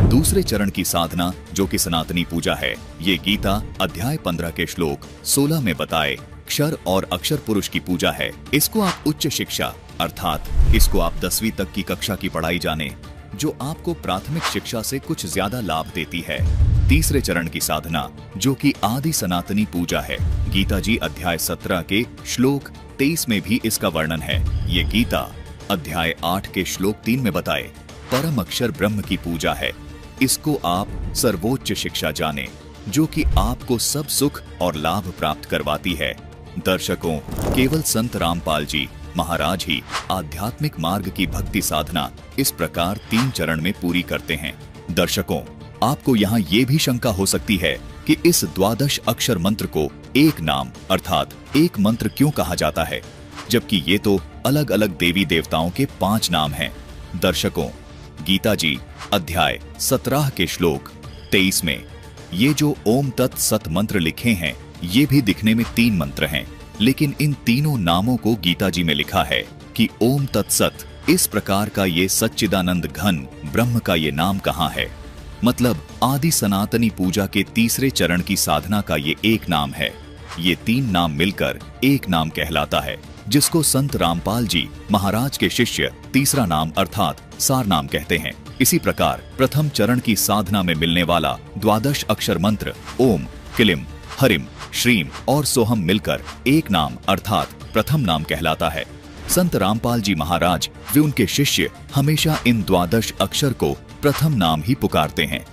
दूसरे चरण की साधना जो कि सनातनी पूजा है, ये गीता अध्याय 15 के श्लोक 16 में बताए क्षर और अक्षर पुरुष की पूजा है। इसको आप उच्च शिक्षा अर्थात इसको आप 10वीं तक की कक्षा की पढ़ाई जाने, जो आपको प्राथमिक शिक्षा से कुछ ज्यादा लाभ देती है। तीसरे चरण की साधना जो कि आदि सनातनी पूजा है, गीता जी अध्याय 17 के श्लोक 23 में भी इसका वर्णन है। ये गीता अध्याय 8 के श्लोक 3 में बताए परम अक्षर ब्रह्म की पूजा है। इसको आप सर्वोच्च शिक्षा जाने, जो कि आपको सब सुख और लाभ प्राप्त करवाती है। दर्शकों, केवल संत रामपाल जी महाराज ही आध्यात्मिक मार्ग की भक्ति साधना इस प्रकार 3 चरण में पूरी करते हैं। दर्शकों, आपको यहाँ ये भी शंका हो सकती है कि इस 12 अक्षर मंत्र को एक नाम अर्थात एक मंत्र क्यों कहा जाता है, जबकि ये तो अलग अलग देवी देवताओं के 5 नाम हैं। दर्शकों, गीता जी अध्याय 17 के श्लोक 23 में ये जो ओम तत् सत मंत्र लिखे हैं, ये भी दिखने में 3 मंत्र हैं, लेकिन इन तीनों नामों को गीता जी में लिखा है कि ओम तत्सत। इस प्रकार का ये सच्चिदानंद घन ब्रह्म का ये नाम कहाँ है? मतलब आदि सनातनी पूजा के तीसरे चरण की साधना का ये एक नाम है। ये 3 नाम मिलकर एक नाम कहलाता है, जिसको संत रामपाल जी महाराज के शिष्य तीसरा नाम अर्थात सार नाम कहते हैं। इसी प्रकार प्रथम चरण की साधना में मिलने वाला 12 अक्षर मंत्र ओम, किलिम, हरिम, श्रीम और सोहम मिलकर एक नाम अर्थात प्रथम नाम कहलाता है। संत रामपाल जी महाराज व उनके शिष्य हमेशा इन 12 अक्षर को प्रथम नाम ही पुकारते हैं।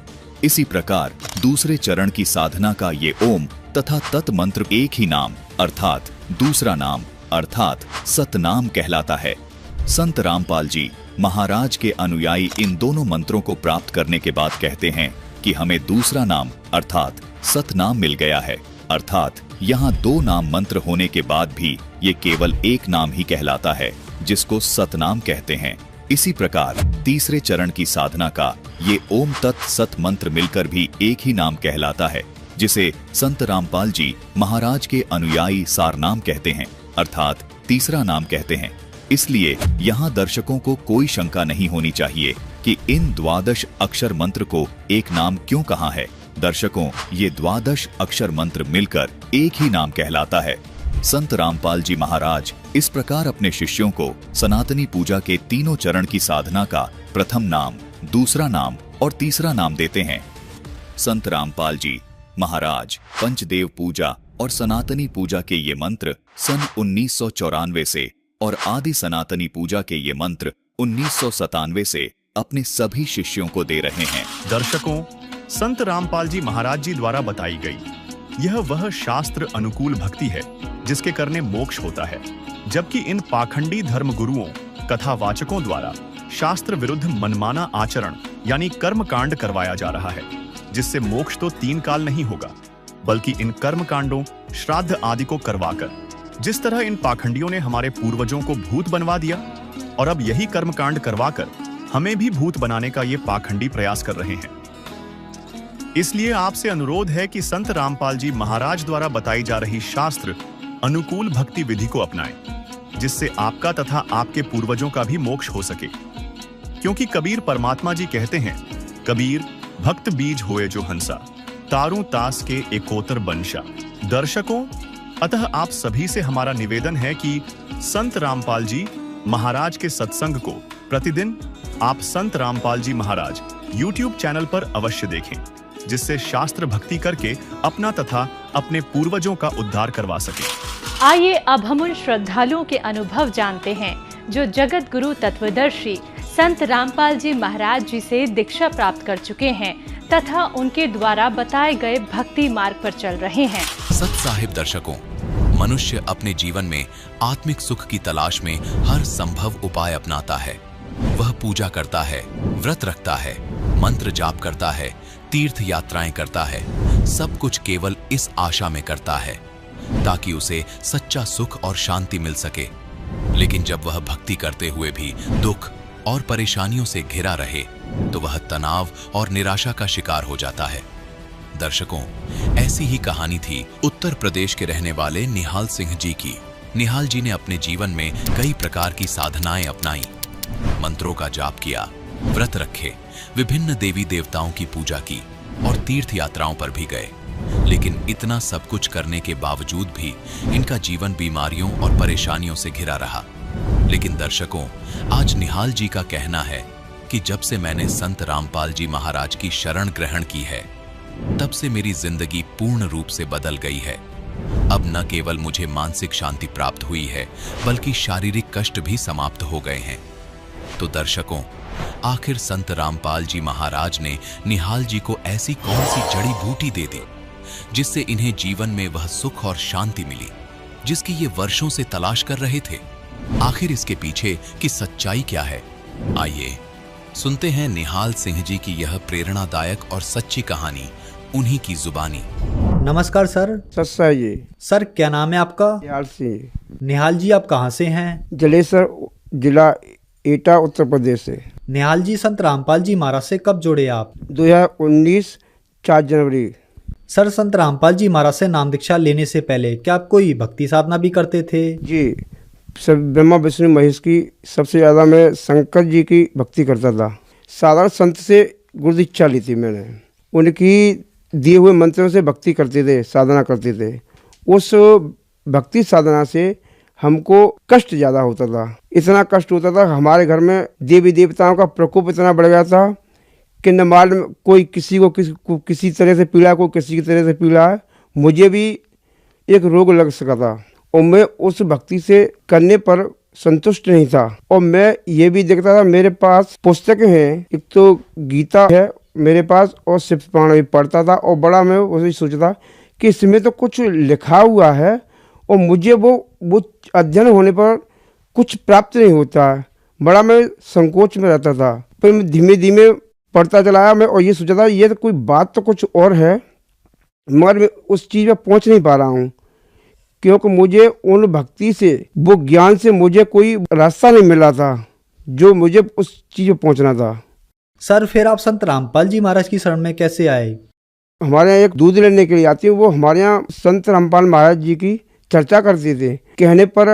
इसी प्रकार दूसरे चरण की साधना का ये ओम तथा तत् मंत्र एक ही नाम अर्थात दूसरा नाम अर्थात सतनाम कहलाता है। संत रामपाल जी महाराज के अनुयायी इन दोनों मंत्रों को प्राप्त करने के बाद कहते हैं कि हमें दूसरा नाम अर्थात सतनाम मिल गया है, अर्थात यहाँ 2 नाम मंत्र होने के बाद भी ये केवल एक नाम ही कहलाता है, जिसको सतनाम कहते हैं। इसी प्रकार तीसरे चरण की साधना का ये ओम तत् सत मंत्र मिलकर भी एक ही नाम कहलाता है, जिसे संत रामपाल जी महाराज के अनुयायी सार नाम कहते हैं, अर्थात तीसरा नाम कहते हैं। इसलिए यहाँ दर्शकों को कोई शंका नहीं होनी चाहिए कि इन 12 अक्षर मंत्र को एक नाम क्यों कहा है। दर्शकों, ये 12 अक्षर मंत्र मिलकर एक ही नाम कहलाता है। संत रामपाल जी महाराज इस प्रकार अपने शिष्यों को सनातनी पूजा के तीनों चरण की साधना का प्रथम नाम, दूसरा नाम और तीसरा नाम देते हैं। संत रामपाल जी महाराज पंचदेव पूजा और सनातनी पूजा के ये मंत्र सन 1994 से और आदि सनातनी पूजा के ये मंत्र 1997 से अपने सभी शिष्यों को दे रहे हैं। दर्शकों, संत रामपाल जी महाराज जी द्वारा बताई गई यह वह शास्त्र अनुकूल भक्ति है जिसके करने मोक्ष होता है, जबकि इन पाखंडी धर्म गुरुओं कथावाचकों द्वारा शास्त्र विरुद्ध मनमाना आचरण यानी कर्म कांड करवाया जा रहा है, जिससे मोक्ष तो 3 काल नहीं होगा, बल्कि इन कर्म कांडों, श्राद्ध आदि को करवाकर, जिस तरह इन पाखंडियों ने हमारे पूर्वजों को भूत बनवा दिया और अब यही कर्म कांड करवाकर हमें भी भूत बनाने का ये पाखंडी प्रयास कर रहे हैं। इसलिए आपसे अनुरोध है कि संत रामपाल जी महाराज द्वारा बताई जा रही शास्त्र अनुकूल भक्ति विधि को अपनाएं, जिससे आपका तथा आपके पूर्वजों का भी मोक्ष हो सके। क्योंकि कबीर परमात्मा जी कहते हैं, कबीर भक्त बीज होए जो हंसा, तारू तास के एकोतर बंशा। दर्शकों, अतः आप सभी से हमारा निवेदन है कि संत रामपाल जी महाराज के सत्संग को प्रतिदिन आप संत रामपाल जी महाराज YouTube चैनल पर अवश्य देखें, जिससे शास्त्र भक्ति करके अपना तथा अपने पूर्वजों का उद्धार करवा सके। आइए अब हम उन श्रद्धालुओं के अनुभव जानते हैं जो जगत गुरु तत्वदर्शी संत रामपाल जी महाराज जी से दीक्षा प्राप्त कर चुके हैं तथा उनके द्वारा बताए गए भक्ति मार्ग पर चल रहे हैं। सत साहिब दर्शकों, मनुष्य अपने जीवन में आत्मिक सुख की तलाश में हर संभव उपाय अपनाता है। वह पूजा करता है, व्रत रखता है, मंत्र जाप करता है, तीर्थ यात्राएं करता है, सब कुछ केवल इस आशा में करता है ताकि उसे सच्चा सुख और शांति मिल सके। लेकिन जब वह भक्ति करते हुए भी दुख और परेशानियों से घिरा रहे तो वह तनाव और निराशा का शिकार हो जाता है। दर्शकों, ऐसी ही कहानी थी उत्तर प्रदेश के रहने वाले निहाल सिंह जी की। निहाल जी ने अपने जीवन में कई प्रकार की साधनाएं अपनाई, मंत्रों का जाप किया, व्रत रखे, विभिन्न देवी देवताओं की पूजा की और तीर्थ यात्राओं पर भी गए। लेकिन इतना सब कुछ करने के बावजूद भी इनका जीवन बीमारियों और परेशानियों से घिरा रहा। लेकिन दर्शकों, आज निहाल जी का कहना है कि जब से मैंने संत रामपाल जी महाराज की शरण ग्रहण की है, तब से मेरी जिंदगी पूर्ण रूप से बदल गई है। अब न केवल मुझे मानसिक शांति प्राप्त हुई है, बल्कि शारीरिक कष्ट भी समाप्त हो गए हैं। तो दर्शकों, आखिर संत रामपाल जी महाराज ने निहाल जी को ऐसी कौन सी जड़ी बूटी दे दी जिससे इन्हें जीवन में वह सुख और शांति मिली जिसकी ये वर्षों से तलाश कर रहे थे? आखिर इसके पीछे की सच्चाई क्या है? आइए सुनते हैं निहाल सिंह जी की यह प्रेरणादायक और सच्ची कहानी उन्हीं की जुबानी। नमस्कार सर। सत्सा जी। सर, क्या नाम है आपका? निहाल सिंह। निहाल जी, आप कहाँ से हैं? जलेसर जिला एटा, उत्तर प्रदेश से। निहाल जी, संत रामपाल जी महाराज से कब जुड़े आप? 2019 4 जनवरी। सर, संत रामपाल जी महाराज से नाम दीक्षा लेने से पहले क्या आप कोई भक्ति साधना भी करते थे? जी, सब ब्रह्मा विष्णु महेश की, सबसे ज़्यादा मैं शंकर जी की भक्ति करता था। साधारण संत से गुरु दीक्षा ली थी मैंने, उनकी दिए हुए मंत्रों से भक्ति करते थे, साधना करते थे। उस भक्ति साधना से हमको कष्ट ज़्यादा होता था, इतना कष्ट होता था, हमारे घर में देवी देवताओं का प्रकोप इतना बढ़ गया था कि न मालूम कोई किसी को किसी तरह से पीड़ा, कोई किसी तरह से पीड़ा है। मुझे भी एक रोग लग सका था और मैं उस भक्ति से करने पर संतुष्ट नहीं था। और मैं ये भी देखता था, मेरे पास पुस्तकें हैं, एक तो गीता है मेरे पास और शिव पुराण भी पढ़ता था और बड़ा मैं उसे सोचता कि इसमें तो कुछ लिखा हुआ है और मुझे वो अध्ययन होने पर कुछ प्राप्त नहीं होता है। बड़ा मैं संकोच में रहता था। फिर मैं धीमे धीमे पढ़ता चला आया मैं और ये सोचा था ये तो कोई बात तो कुछ और है, मगर मैं उस चीज़ पर पहुंच नहीं पा रहा हूँ क्योंकि मुझे उन भक्ति से, वो ज्ञान से मुझे कोई रास्ता नहीं मिला था जो मुझे उस चीज़ पर पहुँचना था। सर, फिर आप संत रामपाल जी महाराज की शरण में कैसे आए? हमारे यहाँ एक दूध लेने के लिए आती है, वो हमारे यहाँ संत रामपाल महाराज जी की चर्चा करते थे। कहने पर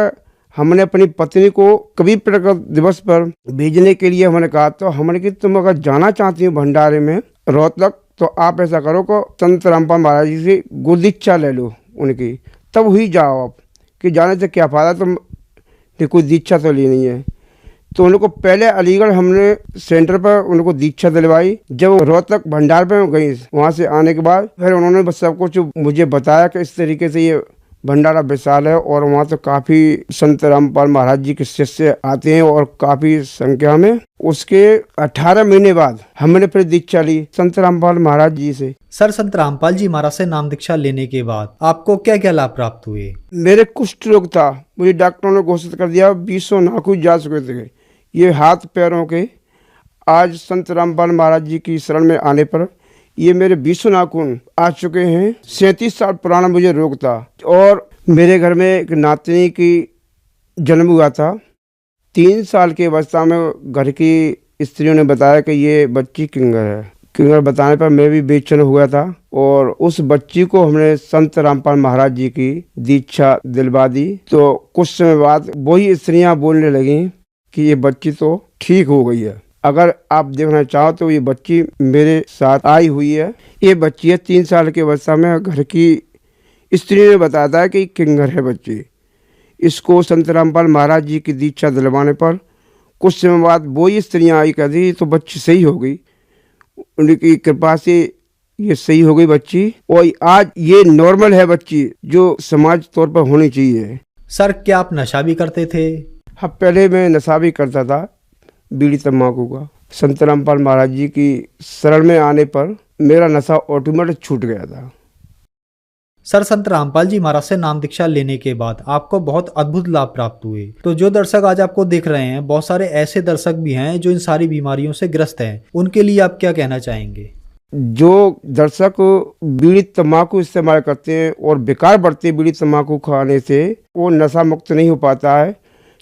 हमने अपनी पत्नी को कबीर प्रकट दिवस पर भेजने के लिए हमने कहा, तो हमने कि तुम अगर जाना चाहती हो भंडारे में रोहतक तो आप ऐसा करो को संत रामपाल महाराज जी से गुरदीक्षा ले लो उनकी, तब हुई जाओ आप, कि जाने से क्या फ़ायदा, तुम कोई दीक्षा तो ली नहीं है। तो उनको पहले अलीगढ़ हमने सेंटर पर उनको दीक्षा दिलवाई। जब वो रोहतक भंडार पे गई, वहाँ से आने के बाद फिर उन्होंने बस सब कुछ मुझे बताया कि इस तरीके से ये भंडारा विशाल है और वहाँ तो काफ़ी संत रामपाल महाराज जी के शिष्य आते हैं और काफ़ी संख्या में। उसके 18 महीने बाद हमने फिर दीक्षा ली संत रामपाल महाराज जी से। सर, संत रामपाल जी महाराज से नाम दीक्षा लेने के बाद आपको क्या क्या लाभ प्राप्त हुए? मेरे कुष्ठ रोग था, मुझे डॉक्टरों ने घोषित कर दिया 20 नाखून जा चुके थे ये हाथ पैरों के। आज संत रामपाल महाराज जी की शरण में आने पर ये मेरे 20 नाखून आ चुके हैं। 37 साल पुराना मुझे रोग था और मेरे घर में एक नातनी की जन्म हुआ था। 3 साल की अवस्था में घर की स्त्रियों ने बताया कि ये बच्ची किंगर है। किंगर बताने पर मैं भी बेचैन हुआ था और उस बच्ची को हमने संत रामपाल महाराज जी की दीक्षा दिलवा दी। तो कुछ समय बाद वही स्त्रियां बोलने लगी कि ये बच्ची तो ठीक हो गई है। अगर आप देखना चाहो तो ये बच्ची मेरे साथ आई हुई है। ये बच्ची है 3 साल की अवस्था में, घर की स्त्री ने बताया था कि किंगर है बच्ची। इसको संत रामपाल महाराज जी की दीक्षा दिलवाने पर कुछ समय बाद वो ही स्त्रियाँ आई, कहती तो बच्ची सही हो गई, उनकी कृपा से ये सही हो गई बच्ची और आज ये नॉर्मल है बच्ची, जो समाज तौर पर होनी चाहिए। सर, क्या आप नशा भी करते थे? हाँ, पहले मैं नशा भी करता था, बीड़ी तम्बाकू का। संत रामपाल महाराज जी की शरण में आने पर मेरा नशा ऑटोमेटिक छूट गया था। सर, संत रामपाल जी महाराज से नाम दीक्षा लेने के बाद आपको बहुत अद्भुत लाभ प्राप्त हुए। तो जो दर्शक आज आपको देख रहे हैं, बहुत सारे ऐसे दर्शक भी हैं जो इन सारी बीमारियों से ग्रस्त हैं, उनके लिए आप क्या कहना चाहेंगे? जो दर्शक बीड़ी तम्बाकू इस्तेमाल करते हैं और बेकार बढ़ते बीड़ी तम्बाकू खाने से, वो नशा मुक्त नहीं हो पाता है।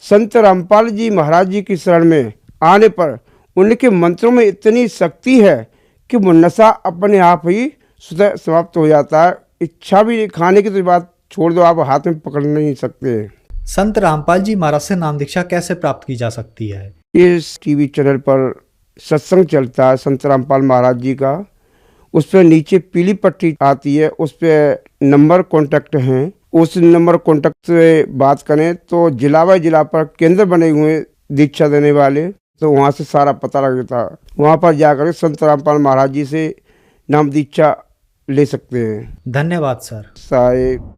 संत रामपाल जी महाराज जी की शरण में आने पर उनके मंत्रों में इतनी शक्ति है कि वो नशा अपने आप ही स्वतः समाप्त हो जाता है। इच्छा भी खाने की तो बात छोड़ दो, आप हाथ में पकड़ नहीं सकते। संत रामपाल जी महाराज से नाम दीक्षा कैसे प्राप्त की जा सकती है? इस टीवी चैनल पर सत्संग चलता है संत रामपाल महाराज जी का, उस पर नीचे पीली पट्टी आती है, उस पर नंबर कॉन्टैक्ट हैं। उस नंबर कॉन्टैक्ट से बात करें तो जिला बाई जिला पर केंद्र बने हुए दीक्षा देने वाले, तो वहाँ से सारा पता लगता। वहाँ पर जाकर संत रामपाल महाराज जी से नाम दीक्षा ले सकते हैं। धन्यवाद सर। साहेब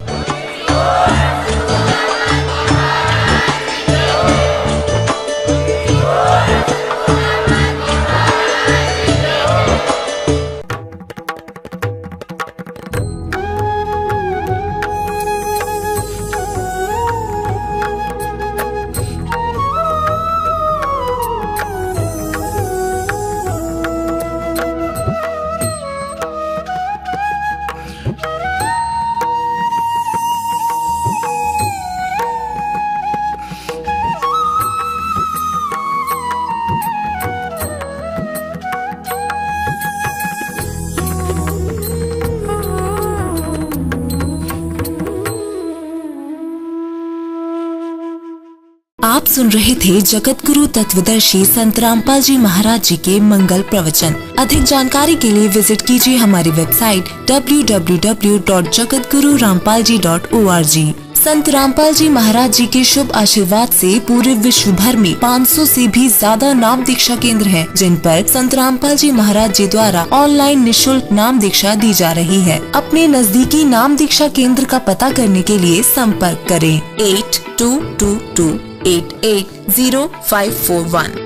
आप सुन रहे थे जगत गुरु तत्वदर्शी संत रामपाल जी महाराज जी के मंगल प्रवचन। अधिक जानकारी के लिए विजिट कीजिए हमारी वेबसाइट www.jagatgururampalji.org। संत रामपाल जी महाराज जी के शुभ आशीर्वाद से पूरे विश्व भर में 500 से भी ज्यादा नाम दीक्षा केंद्र हैं, जिन पर संत रामपाल जी महाराज जी द्वारा ऑनलाइन निशुल्क नाम दीक्षा दी जा रही है। अपने नजदीकी नाम दीक्षा केंद्र का पता करने के लिए संपर्क करें 8222880541।